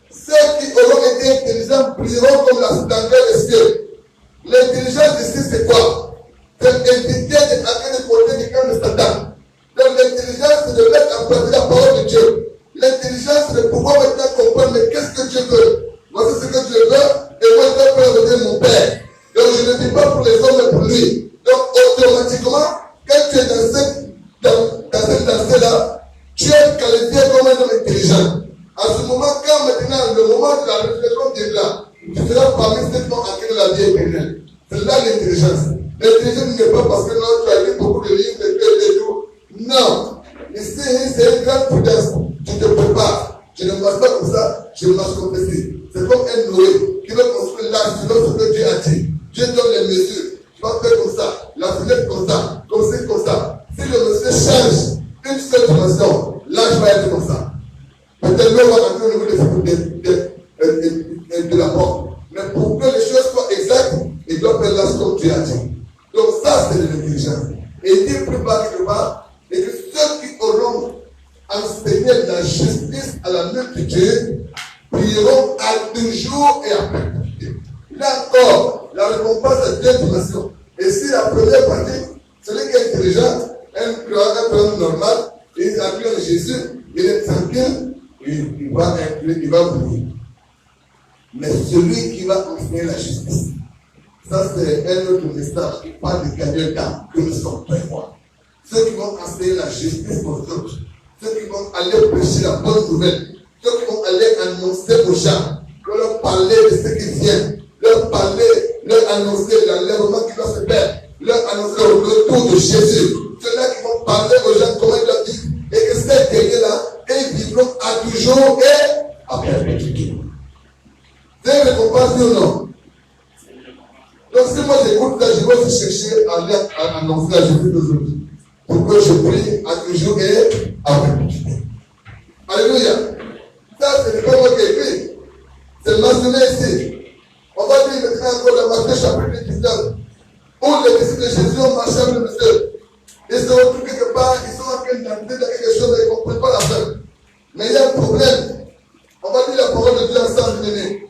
Ceux qui auront été intelligents brilleront comme la splendeur des cieux. L'intelligence ici, c'est quoi? C'est d'indiquer des actes de côté du camp de Satan. Donc l'intelligence, c'est de mettre en pratique la parole de Dieu. L'intelligence, c'est de pouvoir maintenant comprendre mais qu'est-ce que Dieu veut. Voici ce que Dieu veut, et moi je dois revenir mon Père. Donc je ne vis pas pour les hommes, mais pour lui. Donc automatiquement, quand tu es dans cette lancée-là, tu es qualifié comme un homme intelligent. À ce moment, quand maintenant la vie éternelle. C'est là l'intelligence. L'intelligence n'est pas parce que non, tu as lu beaucoup de livres et tout. Non. Ici, c'est une grande prudence. Tu te prépares. Je ne marche pas comme ça, je marche comme ceci. C'est comme un Noé qui veut construire l'arche selon ce que Dieu a dit. Dieu donne les mesures. Tu vas faire comme ça, la fenêtre comme ça, comme ci, comme ça. Si le monsieur change une seule dimension, l'arche va être comme ça. Peut-être l'eau va rentrer au niveau de la porte. Mais pour que les choses soient exactes, il doit faire l'arche comme Dieu a dit. Donc ça, c'est de l'intelligence. Et il dit plus bas quelque part, et que ceux qui auront enseigné la justice à la multitude prieront à toujours et à perpétuité. Là encore, la récompense est deux dimensions. Et si la première partie, celui qui est intelligent, un homme normal, il a cru en Jésus, il est tranquille, il va briller. Mais celui qui va enseigner la justice, ça c'est un autre message qui parle de gagner le temps que nous sommes toi et moi. Ceux qui vont enseigner la justice aux autres, ceux qui vont aller prêcher la bonne nouvelle, ceux qui vont aller annoncer aux gens, leur parler de ce qui vient, leur parler, leur annoncer l'enlèvement qui va se faire, leur annoncer le retour de Jésus. Ceux-là qui vont parler aux gens comment il a dit, et que ces derniers-là, ils vivront à toujours et à perpétuité. C'est une récompense ou non? Donc si moi j'écoute là, je vais aussi chercher à aller annoncer la justice aux autres. Pour que je prie à toujours et à perpétuité. Alléluia. Ça, ce n'est pas moi qui ai écrit. C'est mentionné ici. On va dire maintenant encore dans Matthieu chapitre 19, où les disciples de Jésus ont marché avec le monsieur. Ils se retrouvent quelque part, ils sont en train d'entrer dans quelque chose et ils ne comprennent pas la fin. Mais il y a un problème. On va dire la parole de Dieu ensemble, bien-aimés.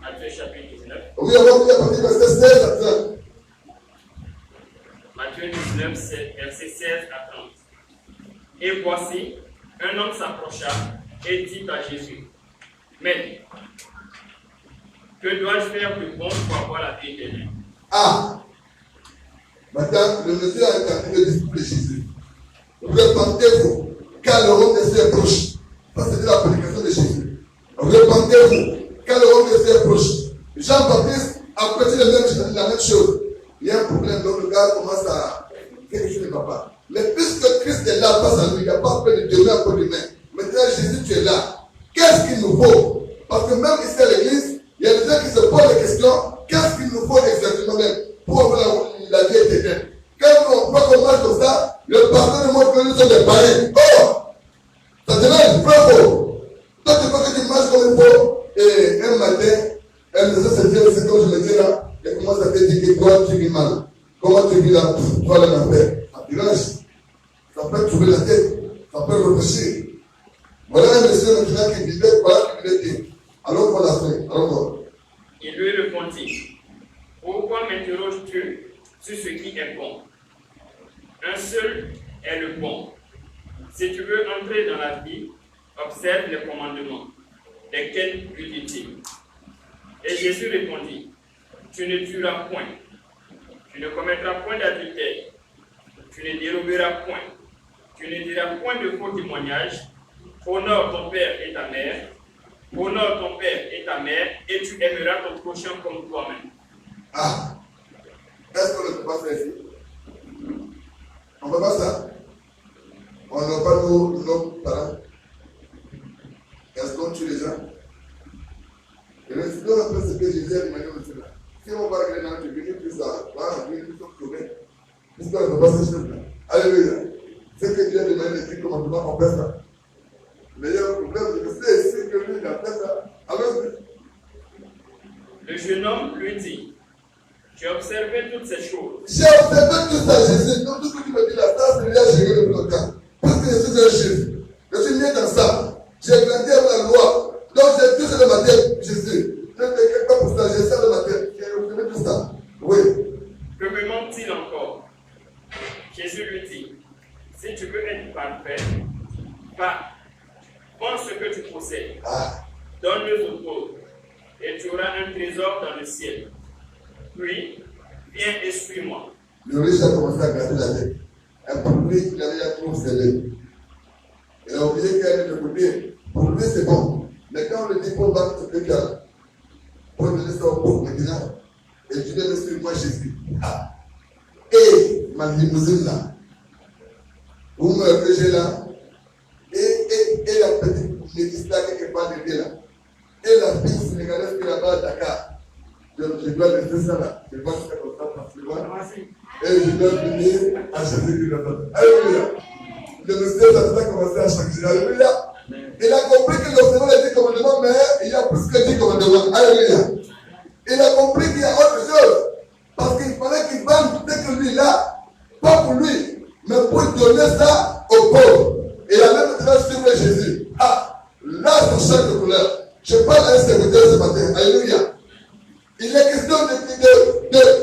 Matthieu chapitre 19. Oui, on va dire à partir du verset 16 à 30. Matthieu 19, verset 16 à 30. Et voici, un homme s'approcha et dit à Jésus, Maître, que dois-je faire de bon pour avoir la vie éternelle? Ah! Maintenant, le monsieur a entendu le discours de Jésus. Repentez-vous, car le royaume des cieux est proche. Ça, c'était la prédication de Jésus. Repentez-vous, car le royaume des cieux est proche. Jean-Baptiste a prêché la même chose. Il y a un problème, donc le gars commence à quelque chose ne va pas. Mais puisque Christ est là, face à nous, il n'y a pas peur de demain après demain. Maintenant, Jésus, tu es là. Qu'est-ce qu'il nous faut? Parce que même ici à l'église, il y a des gens qui se posent la question, qu'est-ce qu'il nous faut exactement même pour avoir la vie éternelle? Quand on voit qu'on marche comme ça, le pasteur nous montre que nous sommes des païens. Oh! Ça devient bravo! Toi, tu vois que tu marches comme il faut, et un matin, un monsieur se dit, c'est comme je me dis là, et commence à te dire que toi, tu vis mal. Comment tu vis là? Toi, là, en paix. Apparence. Ça peut trouver la tête. Ça peut réfléchir. Voilà un monsieur maintenant qui vivait, voilà qui vivait dire. Allons voir la fin. Allons voir. Il lui répondit, pourquoi m'interroges-tu sur ce qui est bon? Un seul est le bon. Si tu veux entrer dans la vie, observe les commandements. Lesquels lui dit-il? Et Jésus répondit, tu ne tueras point, tu ne commettras point d'adultère, tu ne déroberas point, tu ne diras point de faux témoignages, honore ton père et ta mère, honore ton père et ta mère, et tu aimeras ton prochain comme toi-même. Ah! Est-ce qu'on ne peut pas faire ici? On ne peut pas ça? On n'a pas nos parents? Est-ce qu'on tue les gens? Et le Seigneur a fait ce que Jésus a demandé au Seigneur. Si on va regarder dans le venir plus ça, voilà, venir plus sauver. Puisqu'on ne peut pas se choses-là. Alléluia. C'est que Dieu a demandé les 10 commandements, on fait ça. Mais il y a un problème, je sais ici que lui, il a fait ça. Alors, le jeune homme lui dit, j'ai observé toutes ces choses. J'ai observé tout ça, Jésus. Donc tout ce que tu me dis là, ça, c'est déjà géré depuis longtemps. Parce que je suis un chef. Je suis né dans ça. J'ai grandi avec la loi. Donc j'ai tout ça dans ma tête, Jésus. Je ne t'inquiète pas pour ça, j'ai ça dans ma tête. J'ai observé tout ça. Oui. Que me manque-t-il encore? Jésus lui dit, si tu veux être parfait, va, prends ce que tu possèdes, donne-le aux pauvres, et tu auras un trésor dans le ciel. Puis, viens et suis-moi. Le riche a commencé à gratter la tête. Et pour lui, il avait déjà tout observé. Il a oublié qu'il y avait de côté. Pour lui, c'est bon. Mais quand on le dit pour battre ce truc-là, pour donner ça au pauvre, maintenant, Et tu viens de suivre moi Jésus. Ah. Et ma limousine là, vous me repêchez là, et la petite métisse là quelque part derrière là, et la fille sénégalaise qui est là-bas à Dakar. Je dois laisser ça là, je vais faire comme ça parce que moi, et je dois venir à Jésus-Christ. Alléluia. Le monsieur a commencé à changer. Alléluia. Il a compris que le Seigneur a dit commandement, mais il y a plus que 10 commandements. Alléluia. Il a compris qu'il y a autre chose. Parce qu'il fallait qu'il vende dès que lui là, pas pour lui, mais pour donner ça aux pauvres. Et il a même fait suivre Jésus. Ah, là, ça change de couleur. Je parle à un serviteur ce matin. Alléluia. Il est question de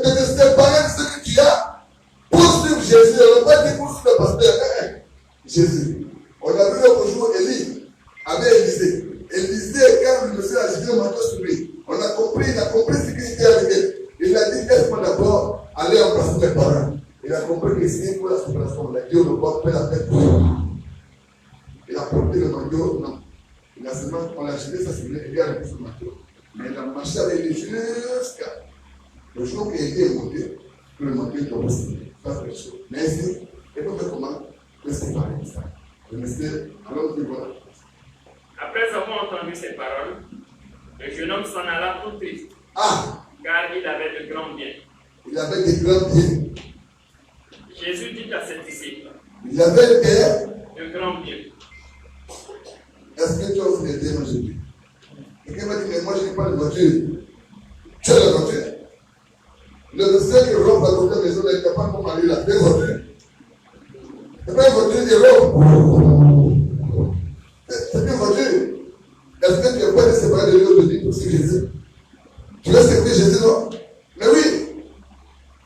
te séparer de ce que tu as pour suivre Jésus. On n'a pas dit pour suivre le pasteur. Jésus. On a vu l'autre jour Élie avec Élisée. Élisée, quand le monsieur a jeté le manteau sur lui, il a compris ce qui était arrivé. Il a dit, laisse-moi d'abord aller embrasser mes parents. Il a compris que c'est pour la séparation. Il a dit, on ne va pas la tête pour lui. Il a porté le manteau, non. Il a seulement, on l'a jeté, ça c'est vrai, il a repris ce manteau. Mais il a marché avec lui jusqu'à le jour qu'il est monté, que le manteau est tombé. Ça c'est chaud. Mais ici, et donc comment le séparer de ça. Le monsieur, alors tu vois. Après avoir entendu ces paroles, le jeune homme s'en alla tout triste. Ah! Car il avait de grands biens. Il avait des grands biens. Jésus dit à ses disciples, Il avait de grands biens. Est-ce que tu as aussi des biens aujourd'hui? Et quelqu'un m'a dit, mais moi je n'ai pas de voiture. Tu as la voiture. Le monsieur qui rompt à côté de la maison, il n'est capable de marier la voiture. C'est pas une voiture qui rompt. C'est une voiture. Est-ce que tu es prêt de séparer de lui aujourd'hui pour suivre Jésus? Tu veux servir Jésus, non? Mais oui.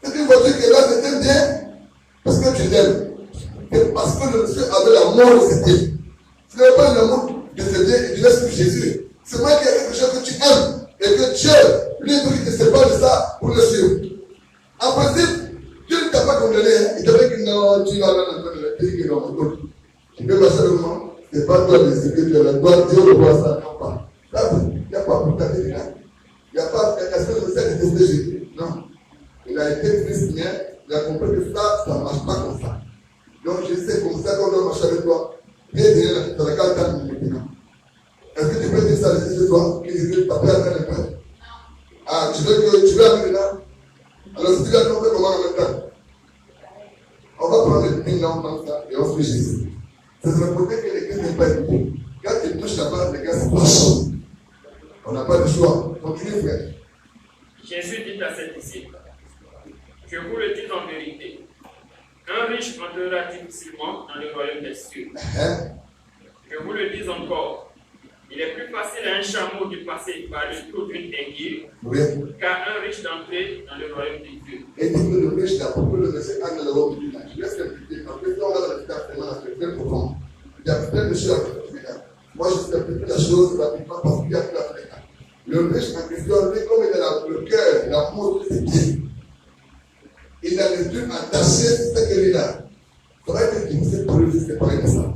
C'est une voiture qui est là, c'est un bien. Parce que tu l'aimes. Et parce que le monsieur avait l'amour de ses biens. Ce n'est pas l'amour de ses biens et tu laisses suivre Jésus. C'est moi qui ai quelque chose que tu aimes. Et que Dieu, lui, il te sépare de ça pour le suivre. En principe, Dieu ne t'a pas condamné. Il t'a dit que non, tu vas non. Tu peux passer le moment. Ce n'est pas toi de ce que tu as la gloire. Dieu le voit ça. Non, pas. Il n'y a pas pour t'aider là. Il n'y a pas. Est-ce que je sais détester Jésus? Non. Il a été triste, mais il a compris que ça ne marche pas comme ça. Donc je sais comme ça qu'on doit marcher avec toi. Viens derrière dans la carte maintenant. Est-ce que tu peux dire ça de toi? Qu'il dit t'as pris à faire le pain? Ah, tu veux aller là? Alors si tu vas nous faire comment en même temps? On va prendre le pain là, comme ça, et on suit Jésus. C'est le côté que l'église n'est pas écoutée. Quand tu touches là-bas, les gars, c'est pas chaud. On n'a pas de choix. Continue, frère. Jésus dit à ses disciples, je vous le dis en vérité, un riche entrera difficilement dans le royaume des cieux. Je vous le dis encore, il est plus facile à un chameau de passer par le trou d'une aiguille qu'à un riche d'entrer dans le royaume des cieux. Et dit que le riche, là, pour que le monsieur entre dans le royaume des cieux, je laisse l'expliquer. Parce que si on va dans le testament, c'est très profond. Il y a plein de choses à faire. Moi, je sais appliquer la chose rapidement parce qu'il y a plus à faire. Le riche en question, lui, comme il a le cœur, l'amour de ses pieds, il a les yeux attachés sur ce qu'il a. Ça va être difficile pour lui de se séparer de ça.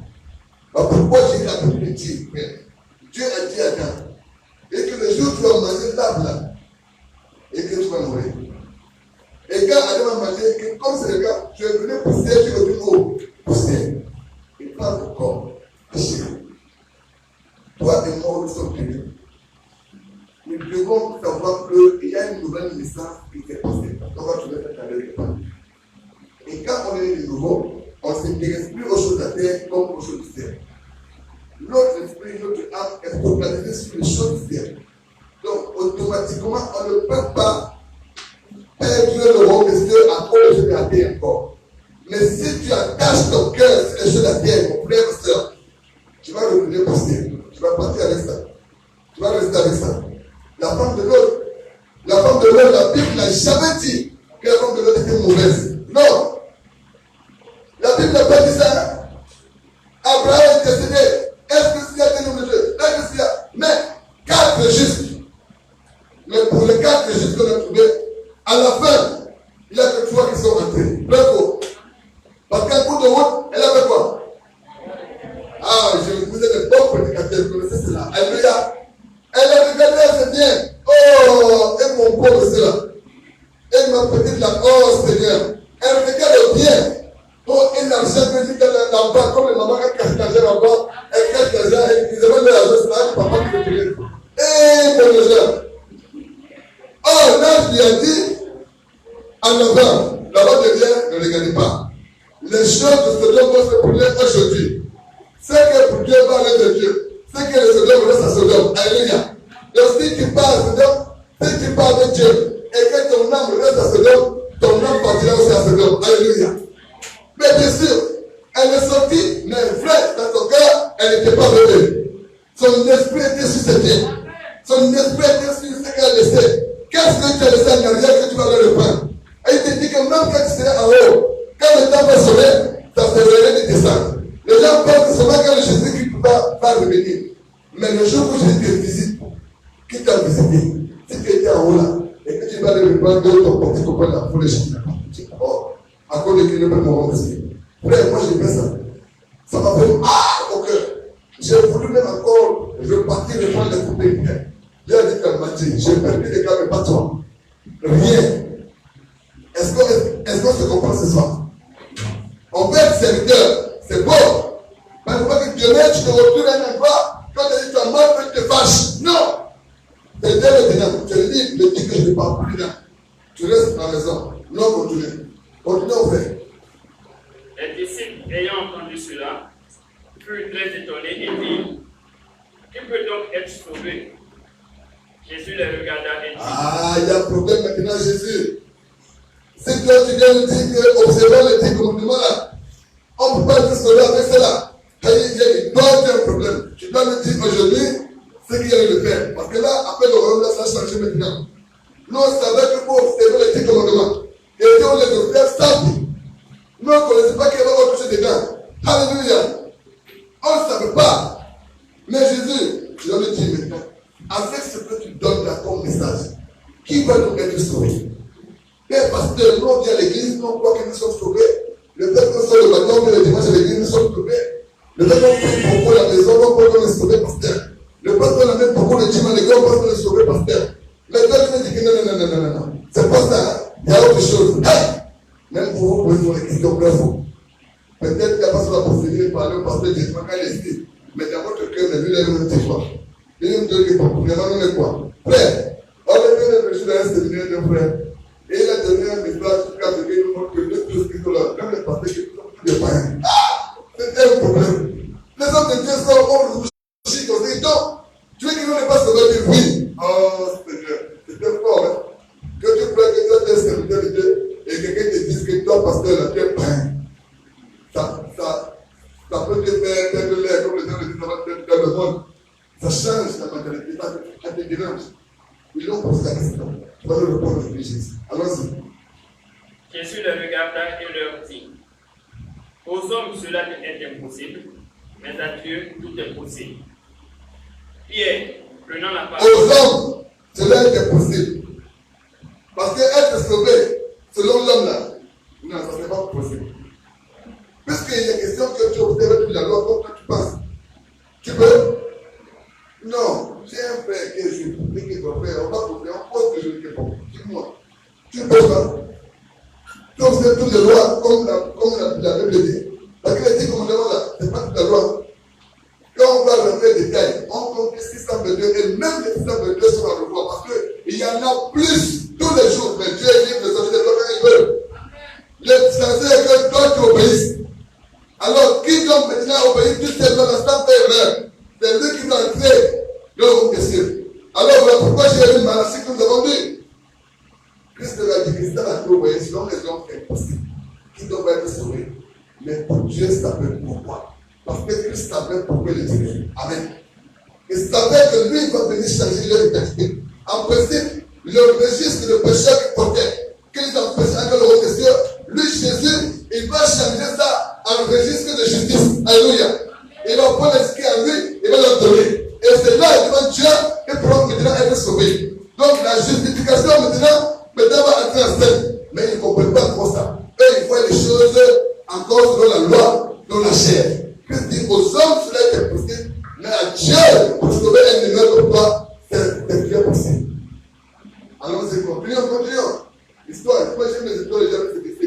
Alors pourquoi j'ai la Bible de Dieu? Dieu a dit à Adam, et que le jour où tu vas manger l'arbre là, et que tu vas mourir. Et quand Adam a mangé, comme c'est le cas, tu es venu poussière, tu es venu au poussière. Il parle de corps, péché. Toi et moi, nous sommes bénis. Nous devons savoir qu'il y a une nouvelle naissance qui s'est passée. Donc, tu veux faire ta vie. Et quand on est de nouveau, on ne s'intéresse plus aux choses de la terre comme aux choses du ciel. Notre esprit, notre âme est focalisée sur les choses du ciel. Donc, automatiquement, on ne peut pas perdre le royaume des cieux à cause des choses de la terre encore. Mais si tu attaches ton cœur sur les choses de la terre, mon frère, ma soeur, tu vas revenir au ciel. Tu vas partir avec ça. Tu vas rester avec ça. La femme de l'autre, la Bible n'a jamais dit que la femme de l'autre était mauvaise. Non. La Bible n'a pas dit ça. Abraham est décédé. Est-ce que s'il y a des noms de Dieu? Est-ce que s'il y a? Mais 4 justes. Mais pour les 4 justes qu'on a trouvés, à la fin, il y a que 3 qui sont entrés. Bravo. Parce qu'un coup de route, elle a fait quoi? Ah, je vous ai des bons prédicateurs, vous connaissez cela. Alléluia. Elle a regardé, elle s'est dit, oh, et mon pauvre cela. Et ma petite là, oh Seigneur, elle regarde bien. Oh, et l'argent que dit qu'elle a là-bas, comme les mamans qui cachent l'argent là-bas, elle cache l'argent, et ils amènent l'argent, c'est là, papa qui fait payer. Eh, mon Dieu. Oh, là, je lui ai dit, en avant, là-bas derrière, ne regardez pas. Les choses de Sodome vont se produire aujourd'hui. Ce que pour Dieu va aller de Dieu. Ce que le Sodome reste à Sodome. Alléluia. Donc si tu pars à Sodome, si tu pars avec Dieu, et que ton âme reste à Sodome, ton âme partira aussi à Sodome. Alléluia. Mais bien sûr, elle est sortie, mais vrai, dans son cœur, elle n'était pas venue. Son esprit était sur ses pieds. Son esprit était sur ce qu'elle a laissé. Qu'est-ce que tu as laissé en arrière que tu vas aller reprendre? Et il te dit que même quand tu serais en haut, quand le temps va sonner, ça serait de descendre. Les gens pensent que seulement quand le Jésus-Christ va revenir. Mais le jour où Jésus te visite, qui t'a visité, si tu étais en haut là, et que tu vas aller reprendre ton petit copain là, pour les gens, tu dis, oh, à cause de qui ne peut pas remercier. Frère, moi j'ai fait ça. Ça m'a fait au cœur. J'ai voulu même encore repartir reprendre les coupés. Dieu a dit qu'elle m'a dit, j'ai perdu des gars, mais pas toi. Rien. Est-ce qu'on se comprend ce soir? On veut être serviteur, c'est beau. Mais il ne faut pas que demain tu te retournes à un endroit, quand tu dis tu as mal, tu te fâches. Non! C'est Dieu maintenant. Tu es libre de dire que je ne parle plus là. Tu restes à la maison. Non, continue. Continue au fait. Les disciples, ayant entendu cela, furent très étonnés et dirent, qui peut donc être sauvé? Jésus les regarda et dit, Ah, il y a un problème maintenant, Jésus. Si toi tu viens nous dire que observant les 10 commandements là, on ne peut pas être sauvé avec cela. Il doit y avoir un problème. Tu dois nous dire aujourd'hui ce qu'il y a de faire. Parce que là, après le royaume, là, ça a changé maintenant. Nous, on savait que pour observer les 10 commandements, et on les observe simples. Nous, on ne connaissait pas qu'il y avait autre chose dedans. Alléluia. On ne savait pas. Mais Jésus, je dois le dire maintenant, avec ce que tu donnes là comme message, qui va nous être sauvés? Mais pasteur, nous on vient à l'église, nous on croit que nous sommes sauvés. Le fait qu'on sort le matin, on vient le dimanche à l'église, nous sommes sauvés. Le fait qu'on fait beaucoup à la maison, on croit qu'on est sauvé, pasteur. Le fait qu'on amène beaucoup de dimanche à l'église, on pense qu'on est sauvé, pasteur. Mais toi tu me dis que non. C'est pas ça. Il y a autre chose. Hey! Même pour vous poser sur les questions, bref. Peut-être qu'il n'y a pas sur la possibilité de parler au pasteur Jésus, quand il est ici. Mais dans votre cœur, vous avez vu les mêmes quoi. Il nous dit que pour nous, quoi. Frère, on est bien réfléchi dans un séminaire de frères. Et il a donné un message qui nous montre que deux choses qui sont là, même les pasteurs qui sont tous des païens. C'est un problème. Les hommes de Dieu sont rouges comme ça. Donc, tu veux qu'ils ne pas se dire oui. Oh, Seigneur, c'était fort. Hein? Que tu crois que toi, tu es serviteur de Dieu et quelqu'un te dise que toi, pasteur, là, tu es païen. Ça peut te faire de l'air comme les gens le disent dans le monde. Ça change la mentalité, ça te dérange. Ils ont posé la question. Tu vas le répondre à Jésus. Allons-y. Jésus les regarda et leur dit, aux hommes cela est impossible, mais à Dieu tout est possible. Pierre, prenant la parole. Aux hommes, cela est impossible. Parce que être sauvé, selon l'homme là, non, ça n'est pas possible. Puisqu'il y a question que tu observes toute la loi, comme toi tu penses. Tu peux? Non, j'ai un frère qui est juif, qui est ton frère, on va poser, on pose que je ne sais pas. Dis-moi, tu peux pas? Tu observes toutes les lois comme la Bible dit. Parce que les 10 commandements là, ce n'est pas toute la loi. Quand on va rentrer les détails, on compte les 622 et même les 622 sont à revoir parce qu'il y en a plus tous les jours. Mais Dieu est libre de sortir des lois quand il veut. L'essentiel est que toi tu obéisses. Alors, qui donc maintenant obéir toutes ces lois sans faire erreur? C'est lui qui doit entrer dans vos questions. Alors, voilà pourquoi j'ai eu mal à ce que nous avons dit. Christ a dit que ça a tout obéi, sinon les hommes sont impossibles. Qui doivent être sauvés. Mais pour Dieu, ça veut pourquoi? Parce que Christ savait pourquoi il était. Amen. Il savait que lui va venir changer leur identité. En principe, le registre de pécheur qui portait, qu'ils empêchaient encore le question, lui, Jésus, il va changer ça en registre de justice. Alléluia. Il va prendre l'esprit en lui, il va leur donner. Et c'est là, devant Dieu, qu'ils pourront maintenant être sauvés. Donc la justification maintenant va entrer en scène. Mais ils ne comprennent pas trop ça. Eux, ils voient les choses encore selon la loi, dans la chair. Christ dit aux hommes, cela est impossible. Mais à Dieu, pour sauver un humain comme toi, c'est bien possible. Allons-y, continuons. histoire. Moi, j'aime les histoires, les gens se disent.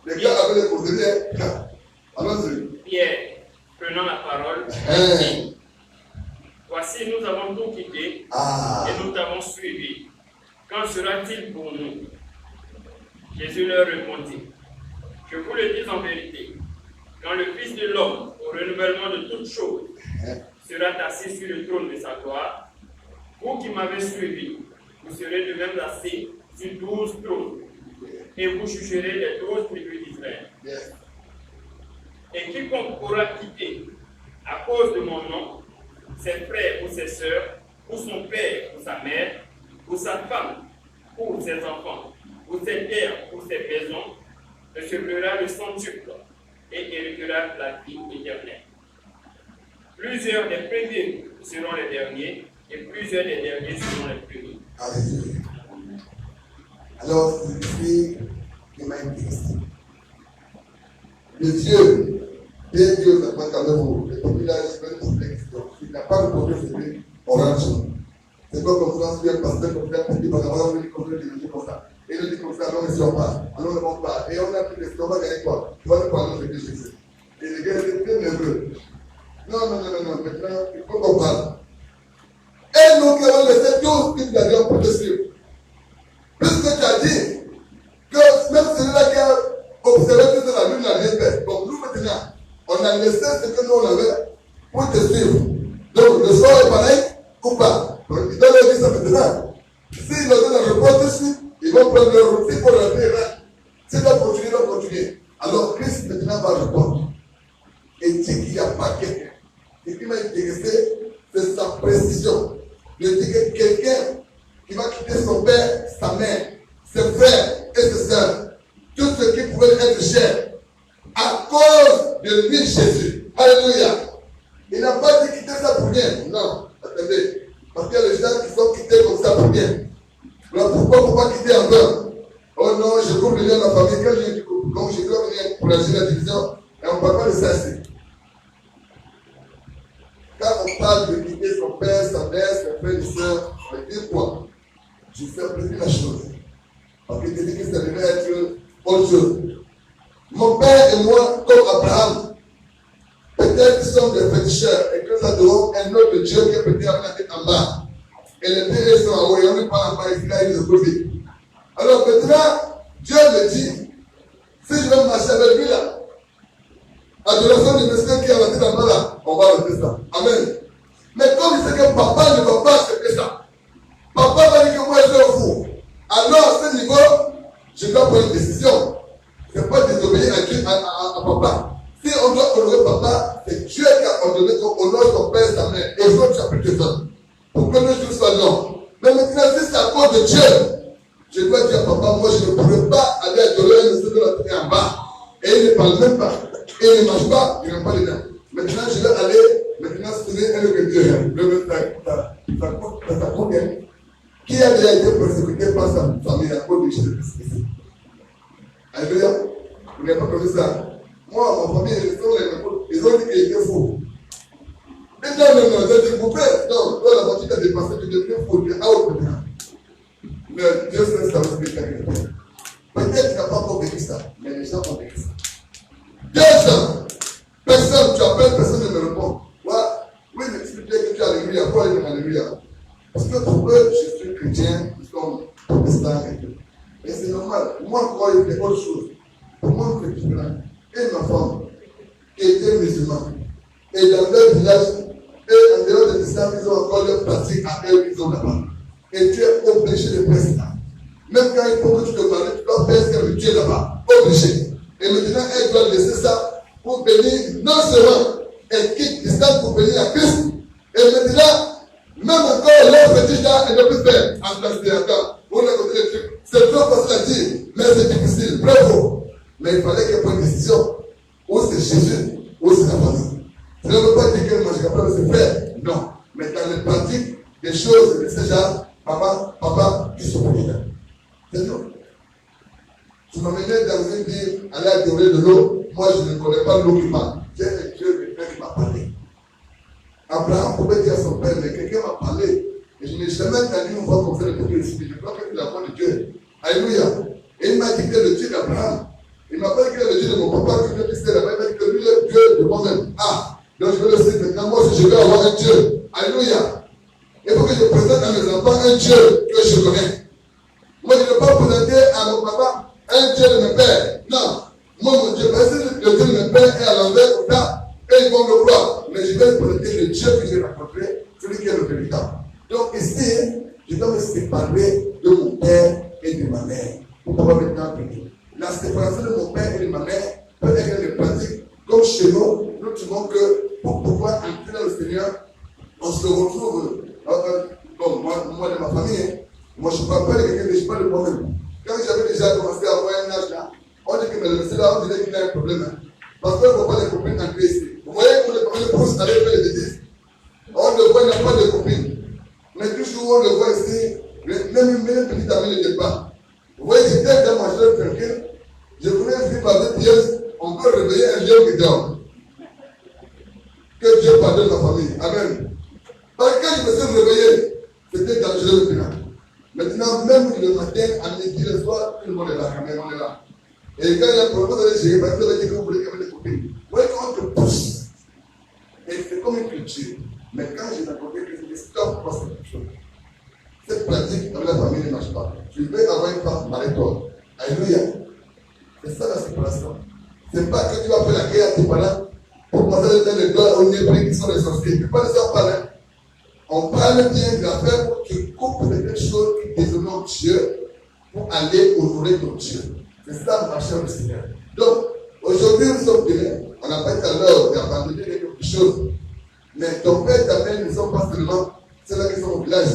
Les gars avaient les conseillers. Allons-y. Pierre, prenant la parole, dit, voici, nous avons tout quitté et nous t'avons suivi. Qu'en sera-t-il pour nous? Jésus leur répondit, je vous le dis en vérité, quand le Fils de l'homme, au renouvellement de toutes choses, sera assis sur le trône de sa gloire, vous qui m'avez suivi, vous serez de même assis sur 12 trônes, et vous jugerez les 12 tribus d'Israël. Et quiconque aura quitté, à cause de mon nom, ses frères ou ses sœurs, ou son père ou sa mère, ou sa femme, ou ses enfants, ou ses terres ou ses maisons, recevra le centuple et héritera la vie éternelle. Plusieurs des premiers seront les derniers, et plusieurs des derniers seront les premiers. Alléluia. Alors, c'est ici qui m'a intéressé. Le Dieu, Dieu n'a pas quand même le populaire, il n'a pas répondu à celui orange. C'est pas comme ça, si un pasteur comme ça, il va avoir une conférence comme ça. Et il dit comme ça, non, mais si on part, alors on ne va pas. Et on a pris on va gagner quoi? Tu vas nous parler de Jésus. Et les gars étaient très nerveux. Non, maintenant, il faut qu'on parle. Et nous qui avons laissé tout ce que nous avions pour te suivre. Puisque tu as dit que même celui-là qui a observé toute la lune n'a rien fait. Donc nous maintenant, on a laissé ce que nous on avait pour te suivre. Donc le soir est pareil ou pas? Donc il doit leur dire ça maintenant. S'ils leur donnent la réponse dessus, ils vont prendre leur route. S'ils vont leur dire, s'ils doivent continuer, ils vont continuer. Alors Christ maintenant va répondre. Et dit qu'il n'y a pas quelqu'un. Ce qui m'a intéressé, c'est sa précision. Il dit que quelqu'un qui va quitter son père, sa mère, ses frères et ses sœurs, tout ce qui pouvait être cher, à cause de lui, Jésus. Alléluia. Il n'a pas dit quitter ça pour rien. Non, attendez. Parce qu'il y a des gens qui sont quittés comme ça pour rien. Alors pourquoi pas quitter en vain? Oh non, je coupe le lien de ma famille. Quel lien tu coupes? Donc je dois venir pour la division et on ne parle pas de ça ici. Quand on parle de quitter son père, sa mère, ses frères et sœurs, on dit quoi? Je fais plus la chose. Parce que dit que ça devait être autre chose. Mon père et moi, comme Abraham, peut-être qu'ils sont des féticheurs et que nous adorons un autre Dieu qui est peut-être avec la tête en bas. Et les deux sont en haut et on ne parle pas ici, là, ils se posent. Alors maintenant, Dieu me dit, si je vais marcher avec lui là, adoration du monsieur qui a la tête en bas là, on va rester ça. Amen. Mais comme il sait que papa ne va pas accepter ça, papa va dire que moi je suis au fou. Alors à ce niveau, je dois prendre une décision. Ce n'est pas désobéir à Dieu, à papa. Si on doit honorer papa, c'est Dieu qui a ordonné qu'on honore son père et sa mère. Et l'autre, tu as plus que ça. Pour que nos jours soient longs. Mais maintenant, si c'est à cause de Dieu, je dois dire à papa, moi je ne pourrais pas aller adorer un monsieur de la tête en bas. Et il ne parle même pas. Et il ne mange pas, il n'a pas les dents. Maintenant, je vais aller, maintenant, soutenir un que Dieu aime. Ça compte bien. Qui a déjà été persécuté par sa famille à cause de Jésus-Christ? Alléluia. Vous n'avez pas connu ça. Moi, ma famille, ils ont dit qu'il était faux. Mais non, j'ai dit, mon père, non, la voiture a dépassé, tu deviens faux, tu es out maintenant. Mais Dieu sait ça, c'est quelqu'un. Peut-être qu'il n'a pas encore vécu ça, mais les gens ont vécu ça. 2 ans, personne, tu appelles, personne ne me répond. Oui, mais tu dis que tu as alléluia, pourquoi il dit alléluia? Parce que pour eux, je suis chrétien, ils sont protestants et tout. Mais c'est normal. Moi, quand il y a autre chose, pour moi, je suis là. Et ma femme, qui était musulmane, et dans leur village, et en dehors de l'islam, ils ont encore leur pratique à eux, ils ont là-bas. Et tu es obligé de faire ça. Même quand il faut que tu te maries, tu dois faire ce que Dieu là-bas. Obligé. Et maintenant, elle doit laisser ça pour venir, non seulement, elle quitte l'islam pour venir à Christ. Et maintenant, même encore, leur fétiche là, elle ne peut plus faire. En place de attends, on a côté les trucs. C'est trop facile à dire, mais c'est difficile. Bravo. Mais il fallait qu'elle prenne une décision. Ou c'est Jésus, ou c'est la famille. Ça ne veut pas dire qu'elle ne mangera pas de ses frères. Non. Mais dans les pratiques, des choses de ce genre, papa, tu sont là. C'est non. Tu m'amenais dans une ville, aller adorer de l'eau. Moi, je ne connais pas l'eau qui parle. J'ai un Dieu, le Père qui m'a parlé. Abraham pouvait dire à son père, mais quelqu'un m'a parlé. Et je n'ai jamais entendu une voix comme ça de Dieu ici. Je crois que c'est la voix de Dieu. Alléluia. Et il m'a Maintenant, moi aussi, je vais avoir un Dieu. Alléluia. Il faut que je présente à mes enfants un Dieu que je connais. Moi, je ne vais pas présenter à mon papa un Dieu de mes pères. Non. Moi, mon Dieu, parce que le Dieu de mes pères est à l'envers, ou là, et ils vont me croire. Mais je vais présenter le Dieu que j'ai rencontré, celui qui est le véritable. Donc ici, je dois me séparer de mon père et de ma mère pour pouvoir maintenant venir. La séparation de mon père et de ma mère peut être des pratiques. Comme chez nous, nous trouvons que pour pouvoir entrer dans le Seigneur, on se retrouve. Bon, moi de ma famille, moi je ne parle pas de quelqu'un, je parle de moi-même. Quand j'avais déjà commencé à avoir un âge là, on dit que mais c'est là, on dirait qu'il a un problème. Hein. Parce qu'on ne voit pas les copines entrer ici. Vous voyez que les pouces allaient faire les bêtises. On le voit, il n'a pas de copines. Mais toujours on le voit ici, même une petite amie ne dit pas. Vous voyez, si quelqu'un mangeait quelqu'un, je voulais vivre par des pièces, on peut réveiller un lion qui dort. Que Dieu pardonne ma famille. Amen. Parce que quand je me suis réveillé, c'était dangereux maintenant. Maintenant, même le matin, à midi, le soir, tout le monde est là, quand même, on est là. Et quand il y a un problème, vous allez gérer, parce que vous allez dire que vous voulez qu'il y ait des copines. Vous voyez comment on te pousse. Et c'est comme une culture. Mais quand j'ai rencontré que je dis stop, parce que c'est quelque chose. Cette pratique avec la famille ne marche pas. Je vais avoir une femme avec toi. Alléluia. C'est ça la séparation. C'est pas que tu vas faire la guerre à tes parents pour commencer à donner les doigts au nez qui sont les sorciers. C'est pas de ça qu'on parle. On parle bien de l'affaire pour que tu coupes quelque chose qui déshonore Dieu pour aller honorer ton Dieu. C'est ça le marché du Seigneur. Donc, aujourd'hui, nous sommes venus, on n'a pas été à l'heure d'abandonner quelque chose. Mais ton père et ta mère ne sont pas seulement ceux-là qui sont au village.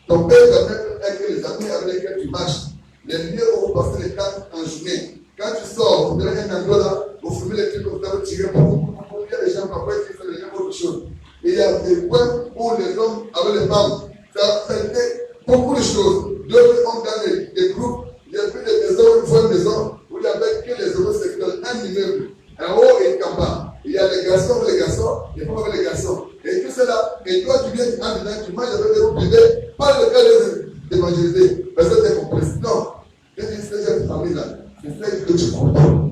Ton père et ta mère avec les amis avec lesquels tu marches. Les lieux où vous passez les temps en journée. Quand tu sors, vous avez un endroit là, vous fumez les trucs comme ça, vous tirez pour il y a des gens parfois qui font des gens autre chose. Et il y a des points où les hommes avec les femmes, ça fait beaucoup de choses. D'autres ont dans des groupes, il y a plus de maisons, une fois une maison, où il y avait que les homosexuels, un immeuble, un haut et un bas. Il y a les garçons avec les garçons, les femmes avec les garçons. Et tout cela, et toi tu viens, tu entres dedans, tu manges avec des groupes privés, pas le cas d'évangéliser, parce que tu es compris. Non, je dis, c'est cette famille-là, c'est celle que tu comprends.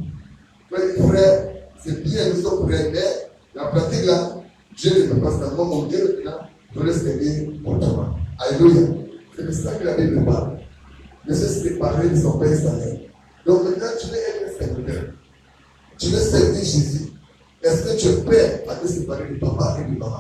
Frère, c'est bien, nous sommes frères, mais la pratique là, Dieu ne peut pas ça. Moi, mon Dieu, là, je laisse aider pour toi. Alléluia. C'est de ça que la Bible parle. De se séparer de son père et sa mère. Donc maintenant, tu veux être serviteur. Tu veux servir Jésus. Est-ce que tu es prêt à te séparer de papa et de maman?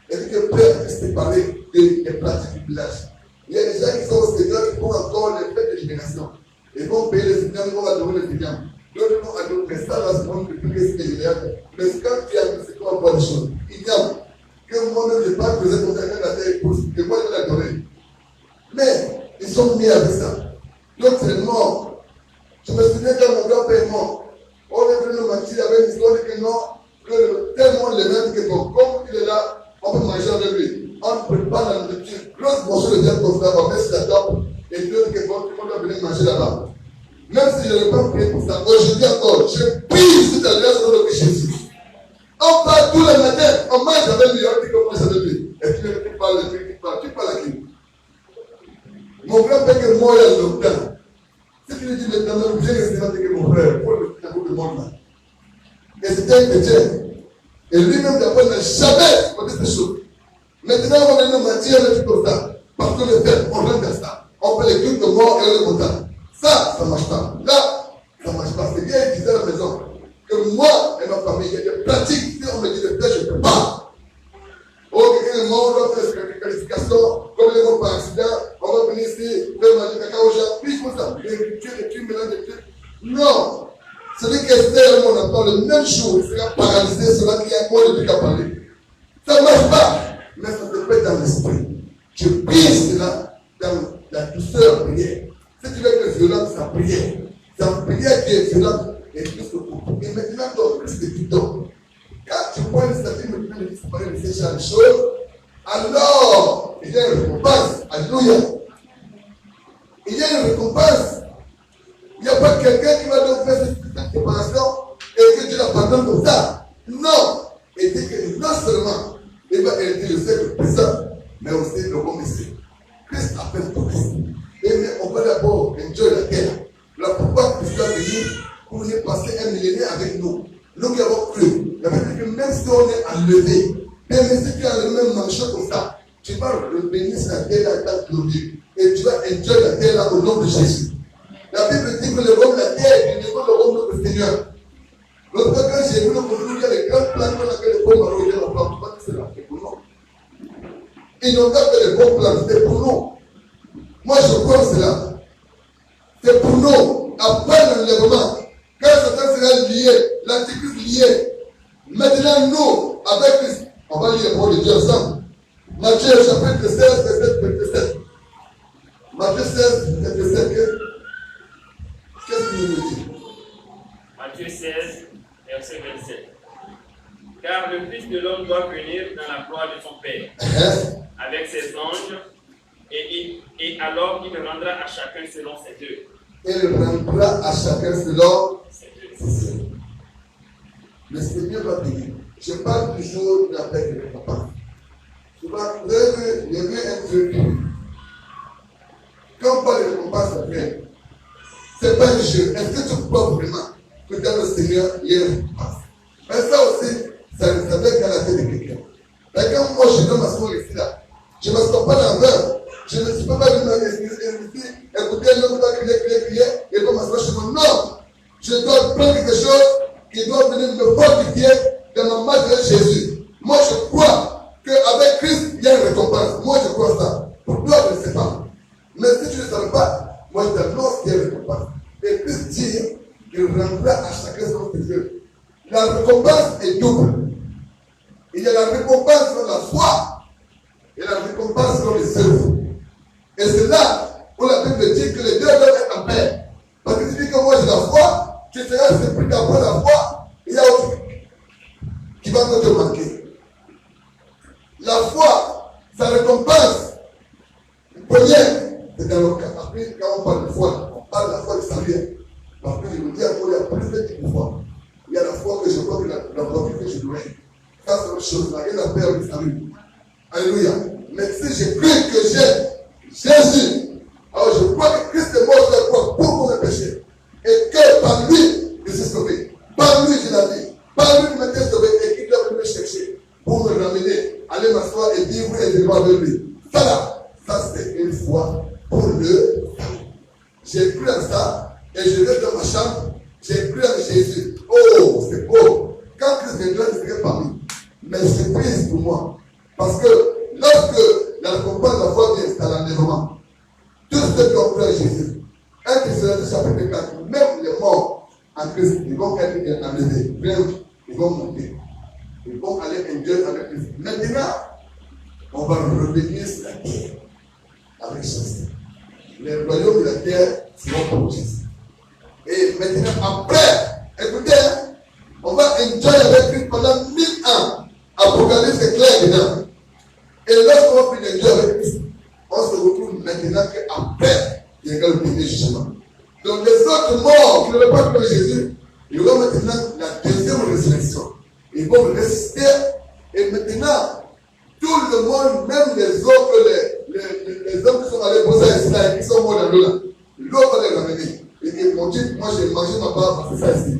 Est-ce que tu es prêt à te séparer des pratiques du village? Il y a des gens qui sont au Seigneur qui font encore les fêtes de génération. Ils vont payer les Seigneurs, ils vont adorer les Seigneurs. D'autres vont adorer, mais ça, là, c'est vraiment le plus que je général. Mais quand tu as c'est quoi voir les choses? Il y a que moi-même, je n'ai pas besoin de quelqu'un la terre épouse, et moi, je vais l'adorer. Mais ils sont mis avec ça. Donc, c'est mort. Je me souviens quand mon grand-père est mort. On est venu le matin, il y avait une histoire que non, que tellement le même que bon, comme il est là, on peut manger avec lui. On prépare la nourriture, grosse morceau de viande comme ça, on met sur la table, et Dieu dit que bon, tout le monde va venir manger là-bas. Même si je n'ai pas prié pour ça, aujourd'hui encore, je prie sur ta grâce au nom de Jésus. On part tous les matins, on mange avec lui, on dit qu'on mange avec lui. Et tu parles de lui, tu parles à qui? Mon grand-père est mort il y a longtemps. Si tu lui dis maintenant, viens rester avec mon frère, pour le faire le monde là. Et c'était un chrétien. Et lui-même d'abord n'a jamais fait ces choses. Maintenant, on va venir nous mentir avec tout comme ça. Parce que le fait, on rentre dans ça. On fait les cultes de mort et on est content. Ça ne marche pas. Là, ça ne marche pas. C'est bien disait à la maison que moi et ma famille, il y a des pratiques. Si on me dit de faire, je ne peux pas. Oh, quelqu'un est mort, on doit faire des qualifications, comme les morts par accident, on va venir ici, faire manger caca aux gens, puis comme ça, les trucs, mélange des trucs. Non! Celui qui est seul, on entend le même jour, il sera paralysé, celui qui a encore le truc à parler. Ça ne marche pas, mais ça se fait dans l'esprit. Je prie cela dans la douceur prière. Si tu veux être violent, c'est en prière. C'est en prière qui est violent et tout ce coup. Et maintenant, donc, qu'est-ce que tu donnes? Quand tu vois le statut maintenant de disparaître de ces genre de choses, alors il y a une récompense. Alléluia. Il y a une récompense. Il n'y a pas quelqu'un qui va donc faire cette séparation et que Dieu la pardonne comme ça. Non. Il dit que non seulement il va hériter le siècle présent, mais aussi le bon Messie. Christ a fait pour Christ. Mais on va d'abord enjoy la terre. La pourquoi Christ a venu pour venir passer un millénaire avec nous. Nous qui avons cru. Il avait dit que même si on est enlevé, Mais si tu as le même marché comme ça, tu vas revenir sur la terre à ta glorieux. Et tu vas enjoy la terre là au nom de Jésus. La Bible dit que le royaume de la terre est le royaume de notre Seigneur. L'autre fois, quand j'ai vu le monde, il y a les grands plans dans lesquels les bons marins ont la plante. Tu vois que c'est là, c'est pour nous. Ils n'ont pas que les bons plans, c'est pour nous. Moi, je crois en cela. C'est pour nous. Après l'enlèvement, quand Satan sera lié, l'antichrist lié, maintenant nous, avec Christ, on va lire les paroles de Dieu ensemble. Matthieu chapitre 16, verset 27. Matthieu 16, verset 27. Qu'est-ce qu'il nous dit? Matthieu 16, verset 27. Car le Fils de l'homme doit venir dans la gloire de son Père, avec ses anges, et alors il rendra à chacun selon ses œuvres. Il rendra à chacun selon ses œuvres. Le Seigneur va payer. Je parle toujours de la paix de papa. Souvent, vous avez vu un truc. Quand on parle de récompense après, ce n'est pas un jeu. Est-ce que tu crois vraiment que dans le Seigneur, il y a une récompense? Mais ça aussi, ça vient qu'à la tête de quelqu'un. Mais quand moi je donne ma soeur ici là, je ne me sens pas dans l'heure. Je ne suis pas venu ici, écouter un homme qui va crier, et comme ma soeur chez moi. Non! Je dois prendre quelque chose qui doit venir me fortifier dans ma marche de Jésus. Moi je crois qu'avec Christ, il y a une récompense. Moi je crois ça. Pour toi, je ne sais pas. Mais si tu ne savais pas, moi je t'annonce qu'il y a une récompense. Et Christ dit qu'il rendra à chacun son œuvres. La récompense est double. Il y a la récompense dans la foi et la récompense dans les œuvres. Et c'est là où la Bible dit que les deux doivent être en paix. Parce que tu dis que moi j'ai la foi, tu seras surpris d'avoir la foi, il y a autre chose qui va te manquer. La foi, sa récompense, première, c'est dans le cas. Après, quand on parle de foi, on parle de la foi de salut. Parce que je vous dis encore, il y a plusieurs types de foi. Il y a la foi que je crois que la foi que je dois. Ça, c'est autre chose. Ça n'a rien à faire avec le salut. Alléluia. Mais si je crie que j'ai Jésus, alors je crois que Christ est mort sur la croix pour mes péchés. Et que par lui, je suis sauvé. Par lui, j'ai la vie. Par lui, je m'étais sauvé et qu'il doit venir me chercher pour me ramener, aller m'asseoir et vivre et vivre avec lui. Ça là, ça c'est une foi pour le salut. J'ai cru en ça et je vais dans ma chambre. J'ai cru en Jésus. Oh, c'est beau. Quand Christ viendra, je serai parmi. Mais surprise pour moi. Parce que lorsque la récompense de la foi vient, c'est à l'enlèvement. Tous ceux qui ont cru en Jésus, 1 Thessaloniciens chapitre 4, même les morts en Christ, ils vont être enlevés. Ils vont monter. Ils vont aller enjoy avec Christ. Maintenant, on va revenir sur la terre avec Jésus. Les royaumes de la terre seront pour Jésus. Et maintenant, après, écoutez, on va enjoy avec Christ pendant 1000 ans. Apocalypse est clair dedans. Et lorsqu'on finit d'enjoy avec Christ, on se retrouve maintenant qu'après, il y a le dernier jugement. Donc les autres morts qui ne veulent pas cru en Jésus, il y aura maintenant la deuxième résurrection. Ils vont rester. Et maintenant, tout le monde, même les autres, les hommes qui sont allés poser à Israël, qui sont morts dans l'eau là, l'eau va les ramener. Et dit, mon Dieu, moi j'ai mangé ma part parce que ça ici.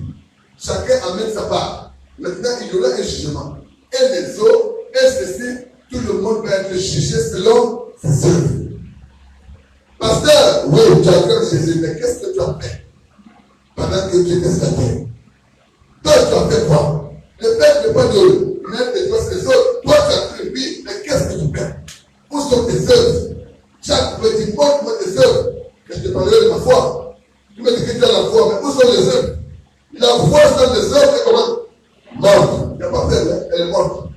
Chacun amène sa part. Maintenant, il y aura un jugement. Et les autres, et ceci, tout le monde va être jugé selon ses œuvres. Pasteur, oui, tu as cru en Jésus, mais qu'est-ce que tu as fait pendant que tu étais sur la terre? Toi, tu as fait quoi? Le père n'est pas de mettre les doigts sur les autres. Toi, tu as cru, oui, mais qu'est-ce que tu fais? Où sont tes œuvres? Chaque petit montre-moi tes œuvres. Que je te parlerai de ma foi. Tu me dis que tu as la foi, mais où sont les œuvres? La foi sans les œuvres est comment? Morte. Il n'y a pas faible, elle est morte.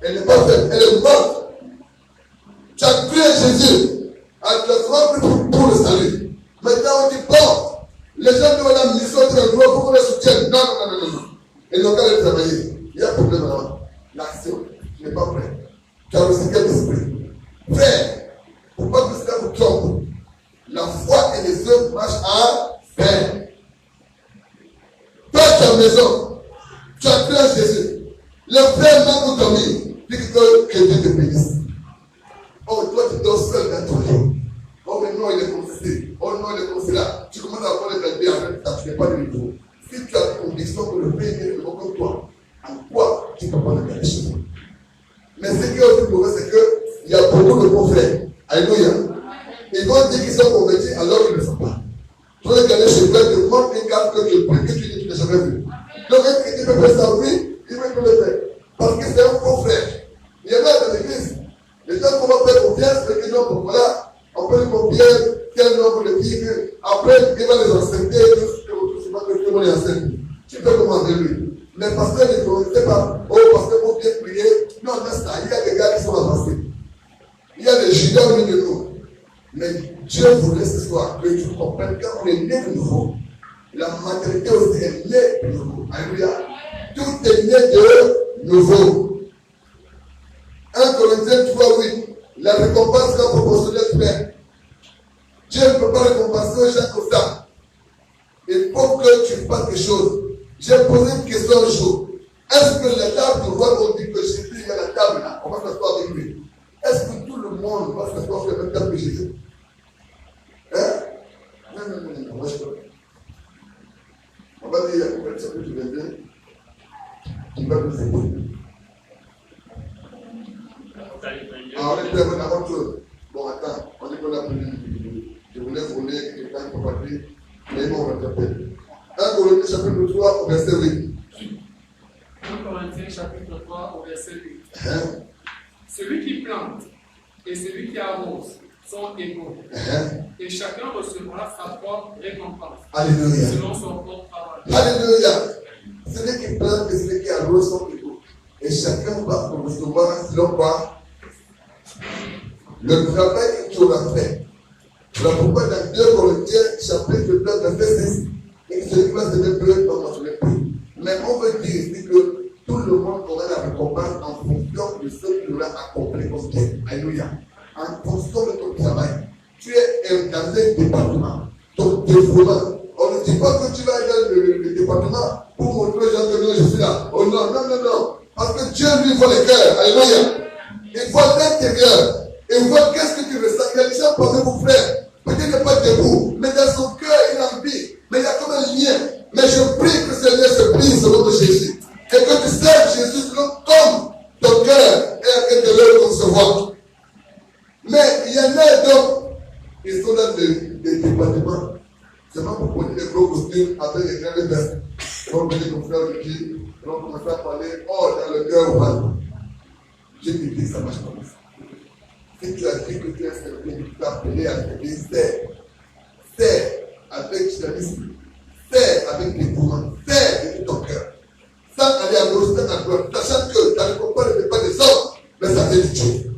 Elle n'est pas faible, elle est morte. Tu as cru en Jésus. Tu as souvent pris pour le salut. Maintenant, on dit, bon, les gens qui ont la mission de la gloire, pour qu'on les soutienne. Non. Ils n'ont qu'à les travailler. Il y a un problème là-bas. L'action, tu n'es pas prêt. Tu as reçu quel esprit? Frère, pour pas que cela vous trompe, la foi et les œuvres marchent à faire. Toi, tu as maison, tu as cru en Jésus. Le frère même pour dormir, dit que Dieu te bénisse. Oh, toi, tu dors seul dans ton lit. Oh, mais non, il est confessé. Oh, non, il est confessé là. Tu commences à avoir les calculs avec ça, tu n'es pas de niveau. Si tu as la conviction que le Père est de comme toi, en quoi tu ne peux pas le cacher chez toi? vont dire qu'ils sont convertis alors qu'ils ne sont pas. Tu vas regarder chez toi, te montre une carte que tu pries, que tu dis que tu n'as jamais vu. Donc, est-ce que tu peux faire ça? Oui, il veut que le faire. Parce que c'est un faux frère. Il y en a dans l'église. Les gens qu'on va faire confiance, mais que non, voilà, on peut lui confier quel nombre de filles, après, il va les enseigner, tout ce que tout le monde les enseigne. Tu peux commander lui. Mais parce que ne connaissez pas, oh, parce que vous bien prier, non, c'est ça, il y a des gars qui sont avancés. Il y a des Judas au milieu de nous. Mais Dieu voulait ce soir que tu comprennes quand on est né de nouveau. La maternité aussi est née de nouveau. Alléluia. Tout est né de nouveau. 1 Corinthiens 3:8. La récompense sera proportionnelle frère. Dieu ne peut pas récompenser aux gens comme ça. Il faut que tu fasses quelque chose. J'ai posé une question un jour. Est-ce que la table du roi, on dit que Jésus est à la table là, on va s'asseoir avec lui. Est-ce que tout le monde va s'asseoir sur la même table que Jésus? Hein? Non, moi je peux. On va dire, il y a une chapitre 22 qui va nous aider. Alors, on est très bon avant chose. Bon, attends, on dit qu'on a pris. Je voulais voler quelqu'un pour partir, mais bon, on va t'appeler. 1 Corinthiens chapitre 3 au verset 8. 1 Corinthiens chapitre 3 au verset 8. Hein? Celui qui plante et celui qui arrose sont égaux. Et chacun recevra sa propre récompense. Alléluia. Selon son propre travail. Alléluia. Celui qui plante et celui qui arrose sont égaux. Et chacun va recevoir selon quoi? Le travail que tu auras fait. Voilà pourquoi dans 2 Corinthiens chapitre 2 verset 6, et celui qui va se déplacer dans notre esprit. Mais on veut dire ici que tout le monde aura la récompense en fonction de ce qu'il aura accompli comme Dieu. Alléluia. En fonction de ton travail. Tu es dans un département. Ton dévouement. On ne dit pas que tu vas dans le département pour montrer aux gens que non, je suis là. Oh non, non, non, non. Parce que Dieu lui voit les cœurs. Alléluia. Il voit l'intérieur. Il voit qu'est-ce que tu ressens. Il y a des gens parmi vos frères. Peut-être qu'il n'est pas debout. Mais dans son cœur, il a envie. Mais il y a comme un lien. Mais je prie que ce lien se brise selon de Jésus. Et que tu serves Jésus comme ton cœur est en train de le concevoir. Mais il y en a donc, ils sont dans des départements. C'est pas pour porter des gros costumes avec des grandes vestes. Ils vont venir comme frère de qui, ils vont commencer à parler, oh, dans le cœur ou pas. J'ai dit que ça marche comme ça. Si tu as dit que tu es servi, tu t'es appelé à servir, c'est avec service, c'est avec dévouement, c'est de ton cœur. Sans aller à gauche, sans à droite, sachant que ta récompense ne fait pas des hommes, mais ça fait du Dieu.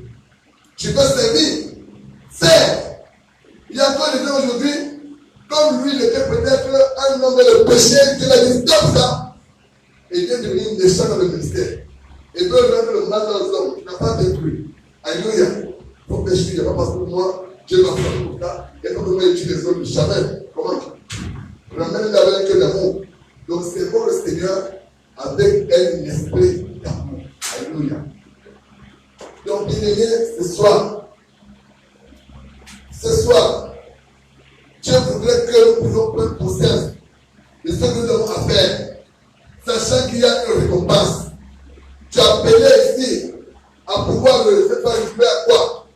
Tu peux servir, c'est. Il y a encore des gens aujourd'hui, comme lui, il était peut-être un homme de le péché, Dieu l'a dit, stop ça. Et il vient devenir une méchant dans le ministère. Il veut rendre le mal dans les hommes, il n'a pas détruit. Alléluia. Il faut pécher, il n'y a pas parce que moi, Dieu m'a fait pour ça. Et comme moi, il tue les hommes, jamais. Comment? Ramène-le avec un d'amour. Donc, c'est pour le Seigneur avec un esprit d'amour. Alléluia. Donc, bien aimé, ce soir, Dieu voudrait que nous puissions prendre conscience de ce que nous avons à faire, sachant qu'il y a une récompense. Tu as appelé ici à pouvoir ne sais pas jouer à quoi.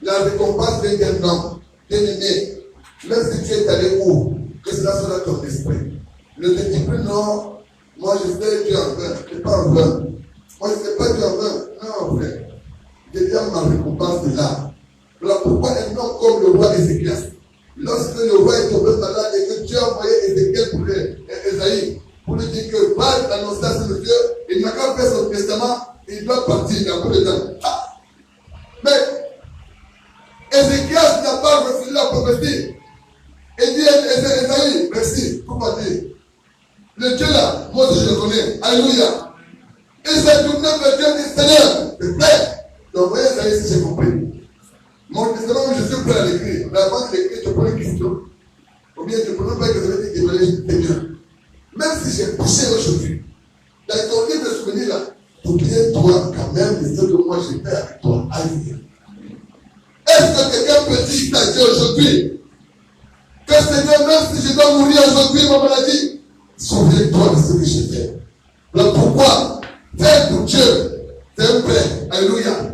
La récompense vient d'un homme, bien aimé. Même si tu es allé où, que cela soit dans ton esprit. Ne te dis plus non, moi je sais Dieu en vain, je ne sais pas en vain. Moi je ne sais pas Dieu en vain. Non, frère. Déjà ma récompense est là. Voilà pourquoi un homme comme le roi Ézéchias, lorsque le roi est tombé malade et que Dieu a envoyé Ézéchiel pour Esaïe, pour lui dire que va annoncer à ce monsieur, il n'a qu'à faire son testament, il doit partir dans peu de temps. Ah. Mais Ézéchias n'a pas refusé la prophétie. Il dit Esaïe, merci, pourquoi dire? Le Dieu là, moi je le connais. Alléluia. Il s'est tourné vers Dieu et dit Seigneur, c'est prêt. Donc voyez Esaïe si j'ai compris. Mon testament, je suis prêt à l'écrire. Mais avant de l'écrire, je prends une question. Ou bien je ne prends pas que je vais dire que Seigneur. Même si j'ai poussé aujourd'hui, dans ton livre de souvenirs là, souviens-toi quand même de ce que moi j'ai fait avec toi. Alléluia. Est-ce que quelqu'un peut dire à Dieu aujourd'hui que Seigneur, même si je dois mourir aujourd'hui, ma maladie, souviens-toi de ce que j'ai fait. Alors pourquoi faire pour Dieu, c'est un prêt. Alléluia.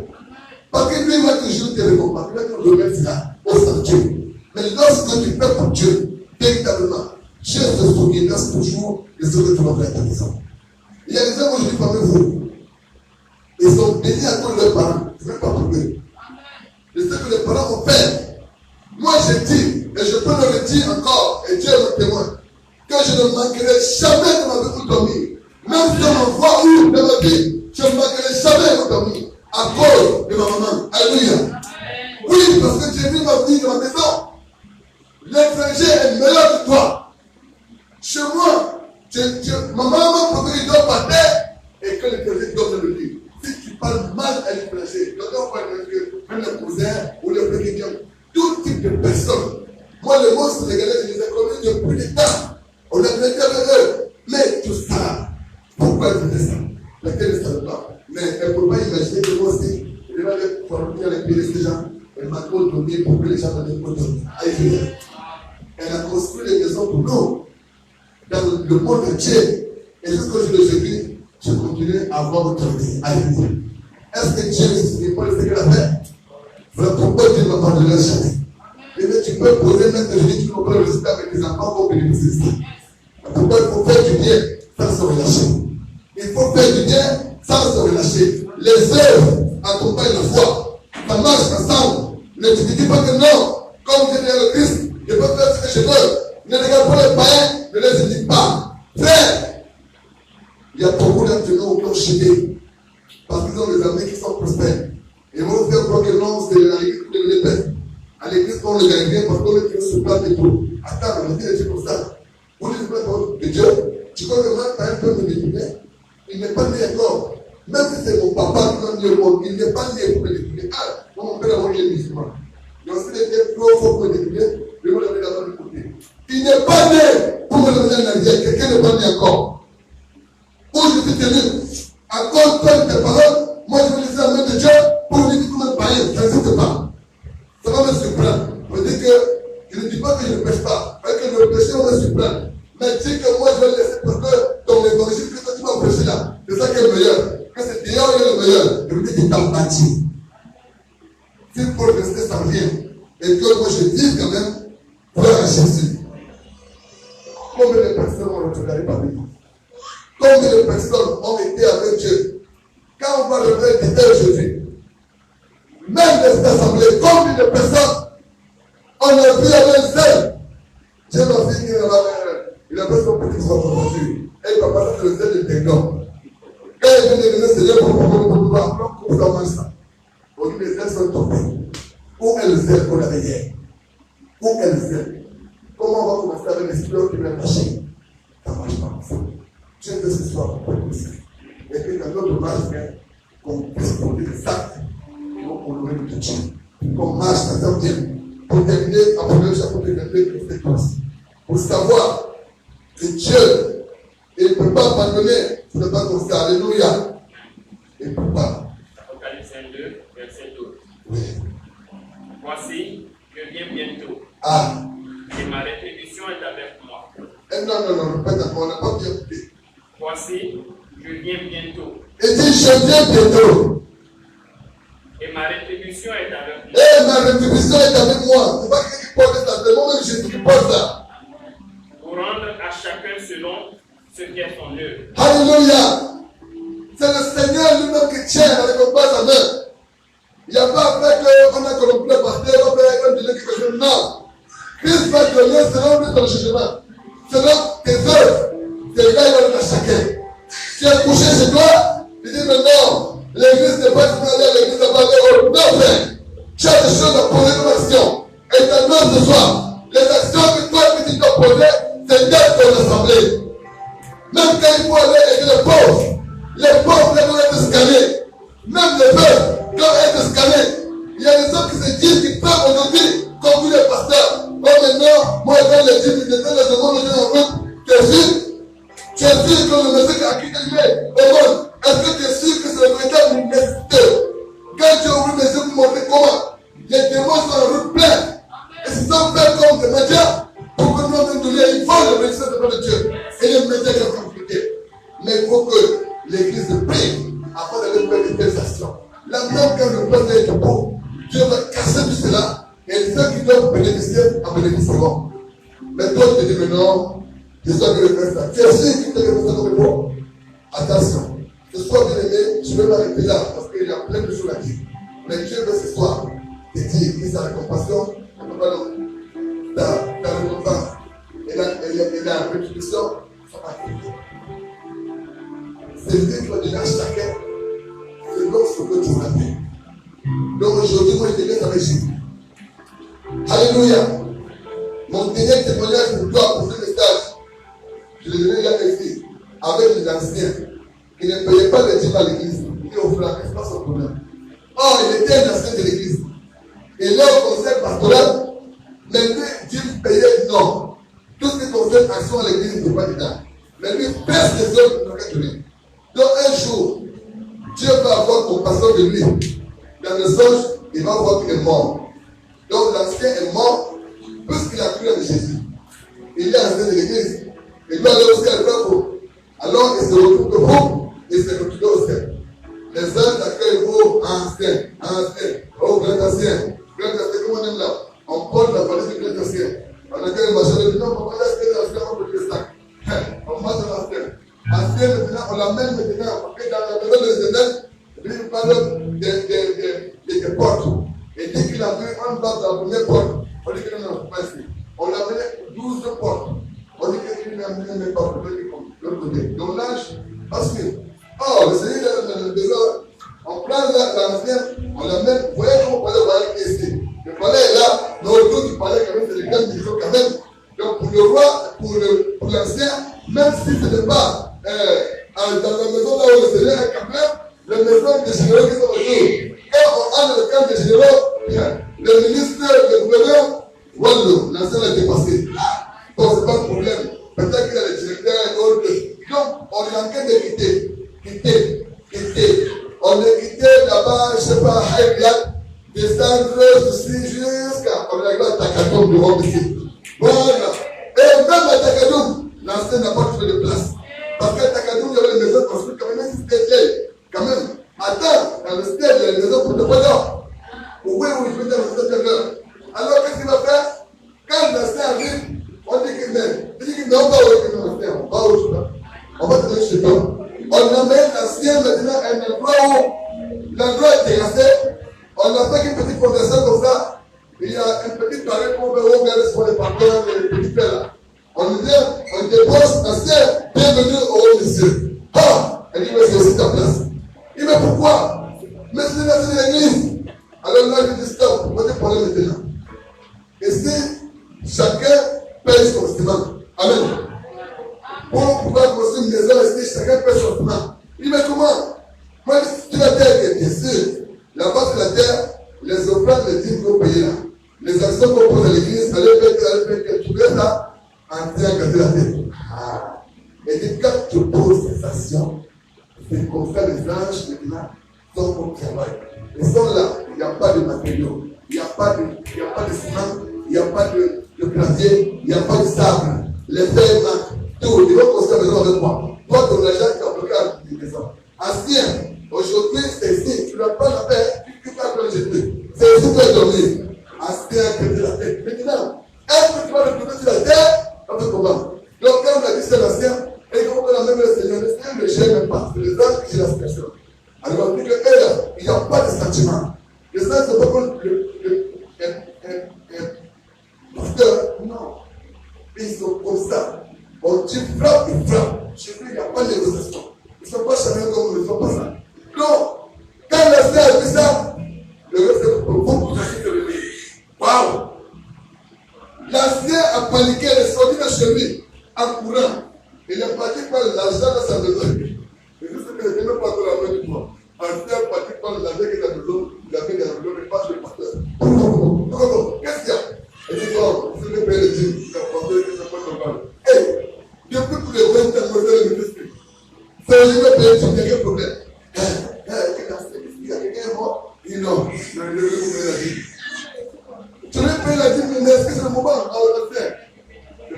Parce que lui va toujours te récompenser, il va te remettre là, au sanctuaire. Mais lorsque tu fais pour Dieu, véritablement, Dieu se souviendra toujours de ce que tu vas faire à ta maison. Il y a des gens aujourd'hui parmi vous, ils sont bénis à cause de leurs parents. Ce n'est pas pour eux. Je sais que les parents ont fait. Moi, je dis, et je peux le redire encore, et Dieu est mon témoin, que je ne manquerai jamais de ma vie pour dormir. Même si on m'envoie où dans ma vie, je ne manquerai jamais de dormir à cause de ma maman. Alléluia. Oui, parce que j'ai mis ma vie dans ma maison. L'étranger est meilleur que toi. Chez moi, ma maman peut qu'il dort par terre et que l'étranger dort dans le lit. Si tu parles mal à l'étranger, même les cousins ou les frères, tout type de personnes. Moi, le mot sénégalais, je les ai connus depuis le temps. On a traité avec eux. Mais tout ça, pourquoi elle faisait ça? La terre ne savait pas. Mais elle ne peut pas imaginer que moi aussi, elle va former les pieds de ces gens. Elle m'a donné pour que les gens ne pas dormir. Elle a construit les maisons pour nous. Dans le monde entier. Et jusqu'au jour d'aujourd'hui, je continue à avoir autorité. Alléluia. Est-ce que Dieu ne se souvient pas de ce qu'elle a fait? Voilà pourquoi Dieu ne m'a pardonné jamais. Et bien, tu peux poser même que je dis, tu ne peux pas le résultat avec tes enfants pour bénéficier de ça. Pourquoi il faut faire du bien sans se relâcher? Il faut faire du bien sans se relâcher. Les œuvres accompagnent la foi. Ça marche ensemble. Ne te dis pas que non, comme je dis à le Christ, je peux faire ce que je veux. Ne regarde pas les païens, ne les indique pas. Frère, il y a beaucoup d'entre nous qui ont chuté parce qu'ils ont des amis qui sont prospères. Et ils vont faire croire que non, c'est à l'église de l'épée. À l'église, on le gagne bien parce qu'on est se place et tout. Attends, on dit des trucs comme ça. On dit de Dieu. Tu crois que moi, tu as un peu de détourner? Il n'est pas né encore. Même si c'est mon papa qui m'a mis au monde, il n'est pas né pour me détourner. Ah, mon père a mangé les musulmans. Donc, s'il était trop fort pour me détourner, je vais l'amener d'abord du côté. Il n'est pas né pour me l'amener en arrière. Quelqu'un n'est pas né encore. Où je suis tenu, à cause de tes paroles, moi je vais laisser la main de Dieu pour lui dire comment païen. Ça n'existe pas. Ça va me surprendre. Je veux dire que je ne dis pas que je ne pêche pas. Parce que le péché va me surprendre. Mais dis que moi je vais le laisser parce que ton évangile que toi tu m'as prêché là, c'est ça qui est le meilleur. Que c'est Dieu qui est le meilleur. Je veux dire qu'il t'a bâti. S'il faut rester sans rien, et que moi je vive quand même, gloire à Jésus. Combien de personnes ont regardé par lui? Combien de personnes ont été avec Dieu? Quand on va regarder Jésus, même dans cette assemblée, combien de personnes on a vu avec zèle? Dieu m'a dit qu'il a fait son petit voiture. Et il va passer le zèle de Tégon. Quand il vient de venir, c'est Dieu pour ça mange ça. Aujourd'hui, les zèles sont tombés. Où est le zèle qu'on avait hier? Où est le zèle? Comment on va commencer avec l'esprit qui vient cacher? Ça ne marche pas comme ça. Dieu veut ce soir pour ça. Et que dans notre marche, qu'on puisse porter des actes qui vont honorer notre Dieu. Qu'on marche ensemble bien. Pour terminer, après le chapitre 22, verset 12. Pour savoir que Dieu, il ne peut pas pardonner, ce n'est pas comme ça. Alléluia. Il ne peut pas. Apocalypse 22, verset 12. Oui. Voici, je viens bientôt. Ah. Et ma rétribution est avec moi. Non, répète, on n'a pas bien écouté. Voici, je viens bientôt. Il dit, je viens bientôt. Et ma rétribution est avec moi. Et ma rétribution est avec moi. C'est pas quelqu'un qui porte ça, c'est moi-même Jésus qui porte ça. Pour rendre à chacun selon ce qu'est son œuvre. Alléluia. C'est le Seigneur lui-même qui tient la récompense en main. Il n'y a pas après qu'on a corrompu le pasteur, on va donner quelque chose. Non. Christ va te donner selon lui ton jugement. Selon tes œuvres. C'est là il va donner à chacun. Tu es couché chez toi, tu dis mais non, l'église n'est pas allée à l'église, n'est pas allée au. Non, frère. Tu as des choses à poser comme action. Et ta note ce soir, les actions que toi que tu dois poser, c'est d'être ton assemblée. Même quand il faut aller avec les pauvres doivent être scannés. Même les veuves doivent être scannés. Il y a des gens qui se disent qu'ils peuvent aujourd'hui, comme vous les pasteurs. Oh maintenant, moi je donne les 10 000, je donne les demandes, je donne en route. Tu es sûr? Tu es sûr que le monsieur a quitté lui au monde? Est-ce que tu es sûr que c'est le véritable nécessité? Quand tu ouvres les yeux pour montrer comment, les démons sont en route pleine. Et s'ils sont faits comme des médias, pour que nous nous donnions, il faut le bénéficier de Dieu. Et les médias qui sont compliqués. Mais il faut que l'église prie afin d'aller faire des telles actions. Là même quand le peuple est debout, Dieu va casser tout cela. Et ceux qui doivent bénéficier passer à mon église, c'est bon. Mais toi, tu te dis, mais non, je suis que le faire ça. Tu es sûr que tu te le faire comme bon. Attention, ce soir, bien aimé, je vais m'arrêter là parce qu'il y a plein de choses à dire. Mais Dieu veut ce soir te dire que sa compassion, ta récompense et la rétribution sont acquises. C'est Dieu qui va donner à chacun selon ce que tu as fait. Donc aujourd'hui, moi, je te laisse avec Jésus. Alléluia. Mon dernier témoignage pour toi, pour ce message, je l'ai donné là ici, avec les anciens qui ne payaient pas les dîmes à l'église. Ils offraient, c'est pas son problème. Or, il était un ancien de l'église. Et là, au conseil pastoral, mais lui, Dieu payait non. Tout ce qui concerne action à l'église, n'est pas dedans. Mais lui, pèse les autres qui n'ont donné. Donc, un jour, Dieu va avoir compassion de lui. Dans le songe, il va voir qu'il est mort. Donc, l'ancien est mort, puisqu'il a cru en Jésus. Il est ancien de l'église. Il doit aller au ciel, alors, il se retrouve de vous, il se retrouve au ciel. Les uns accueillent vous, anciens, oh, grand ancien, comment on aime là? On porte la valise du grand ancien. On accueille le machin, on dit non, pourquoi est-ce que l'ancien va porter le sac? On mange l'ancien. Ancien, maintenant, on l'amène maintenant, parce que dans la maison de l'Éternel, il parle des portes. Et dès qu'il a vu en bas de la première porte, on dit que non, pas ici. On l'a amené 12 portes. On dit qu'il n'a amené même pas de l'autre côté. Donc l'âge, parce que, oh, le Seigneur est dans le désert. On prend l'ancien, on l'amène, vous voyez comment on peut voir ici. Le palais est là, mais autour du palais, quand même, c'est les grandes divisions quand même. Donc pour le roi, pour l'ancien, même si ce n'est pas dans la maison là où le Seigneur est quand même, les maisons des généraux qui sont autour. Quand on entre le camp des généraux, le ministre, le gouverneur, Wallo, l'ancien a dépassé. Donc c'est pas un problème. Peut-être qu'il y a les directeurs et autres. Donc on est en train de quitter. On est quitté là-bas, je ne sais pas, à Haïriat, descendre ceci jusqu'à. On est arrivé à Takadoum de Rome ici. Voilà. Et même à Takadoum, l'ancien n'a pas trouvé de place. Parce qu'à Takadoum, il y avait les maisons construites quand même, si c'était vieille. Quand même. Attends, dans le stade, il y a les maisons pour te voir. Oui, je vais dire le stade de. Alors, qu'est-ce qu'il va faire? Quand l'ancien arrive, on dit qu'il n'a pas où l'ancien. On va te donner chez toi. On amène l'ancien maintenant à un endroit où l'endroit est terrassé. On a fait une petite fondation comme ça. Il y a un petit carré qu'on veut ouvrir sur les partenaires et les petits frères là. On vient, on dépose l'ancien, bienvenue au haut des cieux. Ah! Elle dit, mais c'est aussi ta place. Il dit, mais pourquoi? Mais c'est l'ancien de l'église. Alors là, je dis stop, on va te parler maintenant. Et si chacun paye son ciment. Amen. Pour pouvoir construire une maison ici, chacun paye son ciment. Il dit, mais comment? Moi, si la terre, bien sûr, la base de la terre, les offrandes, les dîmes qu'on paye là, les actions qu'on pose à l'église, allez faire tout ça, en train de garder la tête. Ah. Et puis quand tu poses ces actions, c'est comme ça les anges maintenant sont au travail. Ils sont là, il n'y a pas de matériaux, il n'y a pas de ciment, il n'y a pas de gravier, il n'y a pas de sable. Les fers manquent, tout, ils vont construire la maison avec moi. Toi, ton argent, tu as bloqué à la maison. Ancien, aujourd'hui, c'est ici, tu n'as pas la paix, tu vas te jeter. C'est ici que tu vas dormir. Ancien, que tu la tête. Maintenant, est-ce que tu vas retrouver sur la terre? On peut comprendre. Donc, quand on a dit c'est l'ancien, et quand on a même le Seigneur ne gère même pas. C'est les anges qui gèrent la situation. Alors, on dit que là, il n'y a pas de sentiment. Les anges ne sont pas comme parce que, non, ils sont comme ça. On dit frappe, ils frappent. Chez lui, il n'y a pas de négociation. Ils ne sont pas charmés comme ils ne font pas ça. Donc, quand l'ancien a dit ça, le reste est pour vous de lui. Waouh! L'ancien a paniqué, il est sorti de chez lui en courant. Il est parti par l'argent de sa maison. Et tout ce que je ne pas de la main du moi. L'ancien est parti par l'argent de sa maison, il avait des maison, mais pas chez le pasteur. Qu'est-ce qu'il y a? Il dit non, je vais payer les dîmes. Il a pensé que c'est pas normal. Hé, depuis plus de 20 ans, moi je l'ai dit. C'est je vais payer les dîmes, il y a quel problème? Il y a quelqu'un mort? Il dit non, je vais payer la dîme. Je vais payer la dîme, mais est-ce que c'est le moment? Ah, on va faire.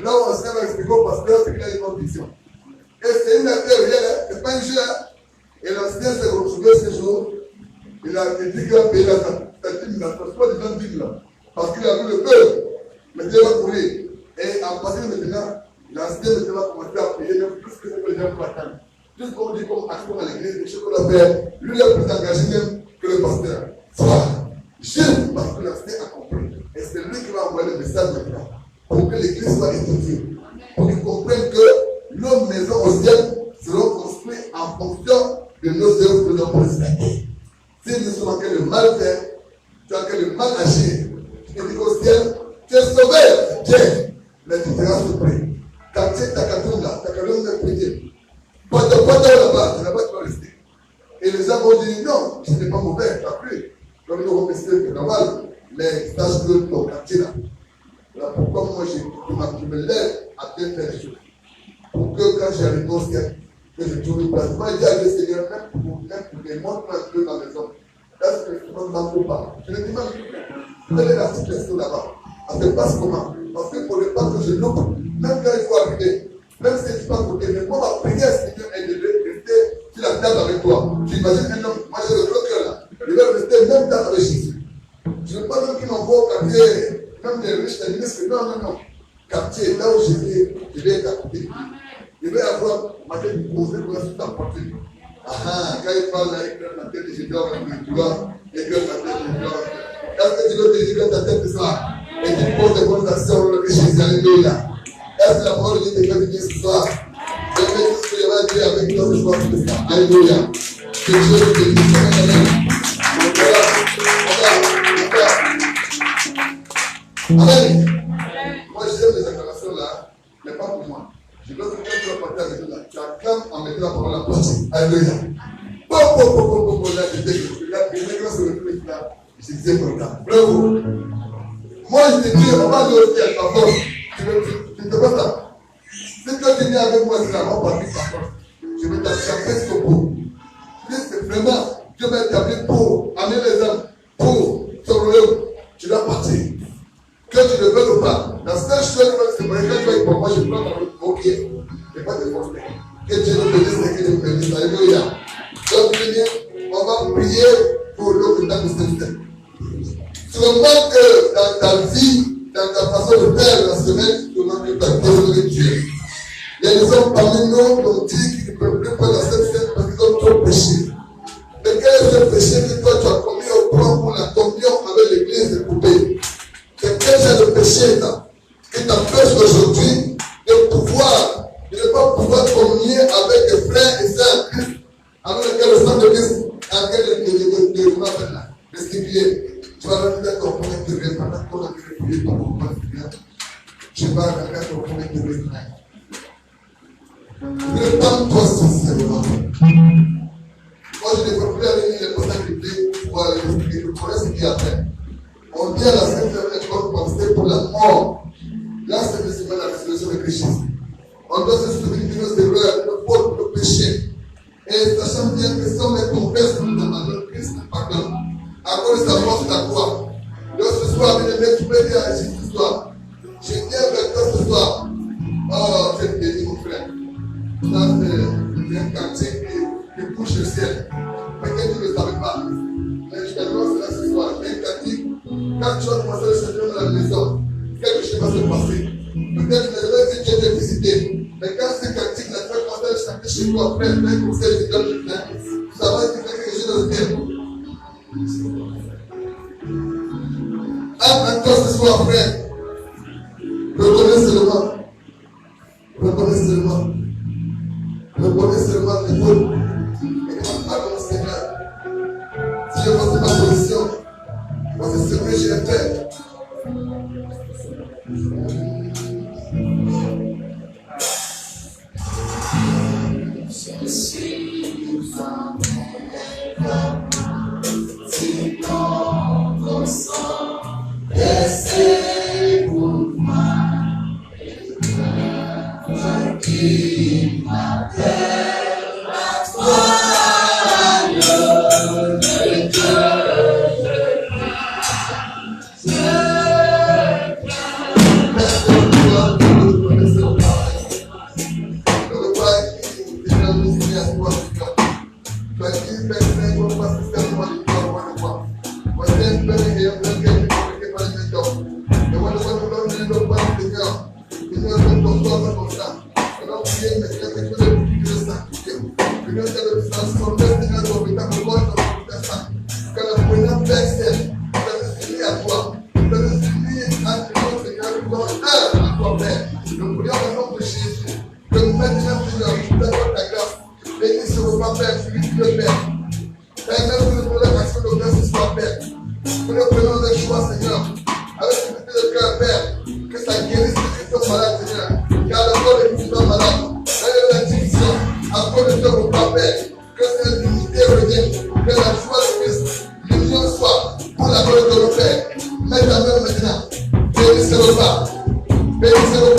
Là où l'ancien va expliquer au pasteur, c'est qu'il a une conviction. Et c'est une affaire réelle, c'est pas un jeu. Et l'ancien s'est retrouvé ce jour. Il a dit qu'il a payé sa dîme, la transport des gens dîmes là. Parce qu'il a vu le peuple. Maintenant, il va courir. Et à partir de maintenant, l'ancien va commencer à prier, même plus que ce que les gens peuvent attendre. Tout ce qu'on dit comme action à l'église, les choses qu'on a fait, lui, il est plus engagé même que le pasteur. Juste parce que l'ancien a compris. Et c'est lui qui va envoyer le message maintenant. Pour que l'église soit étudiée. Pour qu'ils comprennent que nos maisons au ciel seront construites en fonction de nos œuvres, de nos possibilités. Si nous sommes en train de mal faire, tu es en train de mal agir, tu te dis qu'au ciel, tu es sauvé. Tiens, la différence se prie. Quand tu es ta catonga, ta catonga est priée. Pas là-bas, là-bas tu vas rester. Et les gens vont dire non, ce n'est pas mauvais, tu as pris. Comme ils vont rester, c'est normal. Mais sache que ton quartier là. Voilà pourquoi moi je me lève à bien faire les choses. Pour que quand j'arrive au ciel, que je trouve une place. Moi, je dis à Dieu Seigneur, même pour les montres un peu dans la maison. Est-ce que je ne m'en pas? Je ne dis même plus. Quelle est la situation là-bas? Ça se passe comment? Parce qu'il ne faudrait pas que je loupe, même quand il faut arriver. Même si je ne suis pas côté, mais moi, ma prière, Seigneur, est de rester sur la table avec toi. Tu imagines un homme, moi j'ai le gros cœur là. Je vais rester même temps avec Jésus. Je ne veux pas même qu'il m'envoie au quartier, même des riches, des ministres. Non. Quartier, là où je vais être à côté. Je vais avoir ma tête posée pour la ta portée. Quand il parle là, il donne la tête et je dors avec le doigt. Il donne la tête et je dors. Est-ce que tu veux délivrer ta tête ce soir? Et tu poses des bonnes actions au Jésus, alléluia. Est-ce que la parole de Dieu te fait du bien ce soir? Je vais dire ce que je vais dire avec toi ce soir. Alléluia. Que Dieu te bénisse. Amen. Moi j'aime les acclamations là, mais pas pour moi. Je veux que quand tu vas partir à la maison là, tu acclames en mettant la parole à la place. Alléluia. Là, je dis que les nègres se retrouvent là. Je disais comme ça. Bravo. Moi je te dis, on va aller au ciel par force. Tu ne te vois ça. Si toi tu viens avec moi, c'est là, on va partir par force. Je vais t'attraper jusqu'au bout. C'est vraiment, Dieu m'a établi pour amener les hommes, pour son royaume. Tu dois partir. Que tu le veux ou pas. La seule chose que c'est vrai, quand tu vas être pour moi, je prends mon pied. Je ne vais pas te forcer. Que Dieu nous bénisse et qu'il nous bénisse. Alléluia. Donc, on va prier pour l'autre temps de cette semaine. Sûrement que dans ta vie, dans ta façon de faire la semaine, sûrement que tu as besoin de Dieu. Il y a des hommes parmi nous qui ont dit qu'ils ne peuvent plus faire la cette semaine parce qu'ils ont trop péché. Mais quel est ce péché que toi tu as commis au plan pour la communion avec l'église de poupée? C'est quel genre de péché là qui t'empêche aujourd'hui de ne pas pouvoir communier avec les frères et sœurs avec lesquels le sang de Christ est en train de restituer. Tu vas remettre ton premier degré pendant qu'on a prié ton moment. Tu vas remettre ton premier degré. Répands-toi sincèrement. Moi je ne peux plus aller les possibilités pour aller expliquer. Je connais ce qu'il y a fait. On dit à la Sainte École pensée pour la mort. Là, c'est précisément la résurrection de Christ. On doit se souvenir de nos erreurs, de nos fautes, de nos péchés. Et sachant bien que si on les confesse, nous demandons Christ nous pardonne. À cause de sa mort sur la croix. Donc ce soir, bien aimé, tu peux dire à Jésus ce soir. Je viens avec toi ce soir. Oh, tu es béni, mon frère. Ça, c'est un quartier qui touche le ciel. Peut-être que tu ne le savais pas. Mais je t'annonce là ce soir. Un quartier. Quand tu vas commencer le Seigneur dans la maison, quelque chose va se passer. Peut-être que le Dieu te visiter. Mais quand ce quartier là, tu vas commencer à chanter chez toi, frère, un conseil de Dieu, ça va te faire quelque chose dans le ciel. Entre ce soir, frère. Reconnais seulement. Reconnais seulement. Reconnais seulement les fautes. Et demande pardon au Seigneur. Si je vois ma position, voici ce que j'ai fait. Seigneur. Seigneur, comme ton corps, comme ça. On a prié, mais Seigneur, que tu veux le sacrifier. Seigneur, c'est le sang, Seigneur, ton véritable corps, ton sang. Que le prenant personne, que le à toi. Que le Seigneur, à toi, Seigneur, que ton œuvre à toi, Père. Nous prions au nom de Jésus. Que maintenant, Seigneur, nous t'accorde ta grâce. Bénis ce repas, Père, purifie le Père. Père, même pour la action de grâce ce soir, Père. Que nous prenons le choix, Seigneur, avec une de cœur, Père, que ça guérisse ceux qui sont malades, Seigneur. Car le corps est qui sont malades. D'ailleurs, la division, à cause de ce repas, Père, que cette unité revienne, que la joie de Christ, l'union soit pour la gloire de ton Père. Mets ta main maintenant. Bénis ce repas. Bénis ce repas.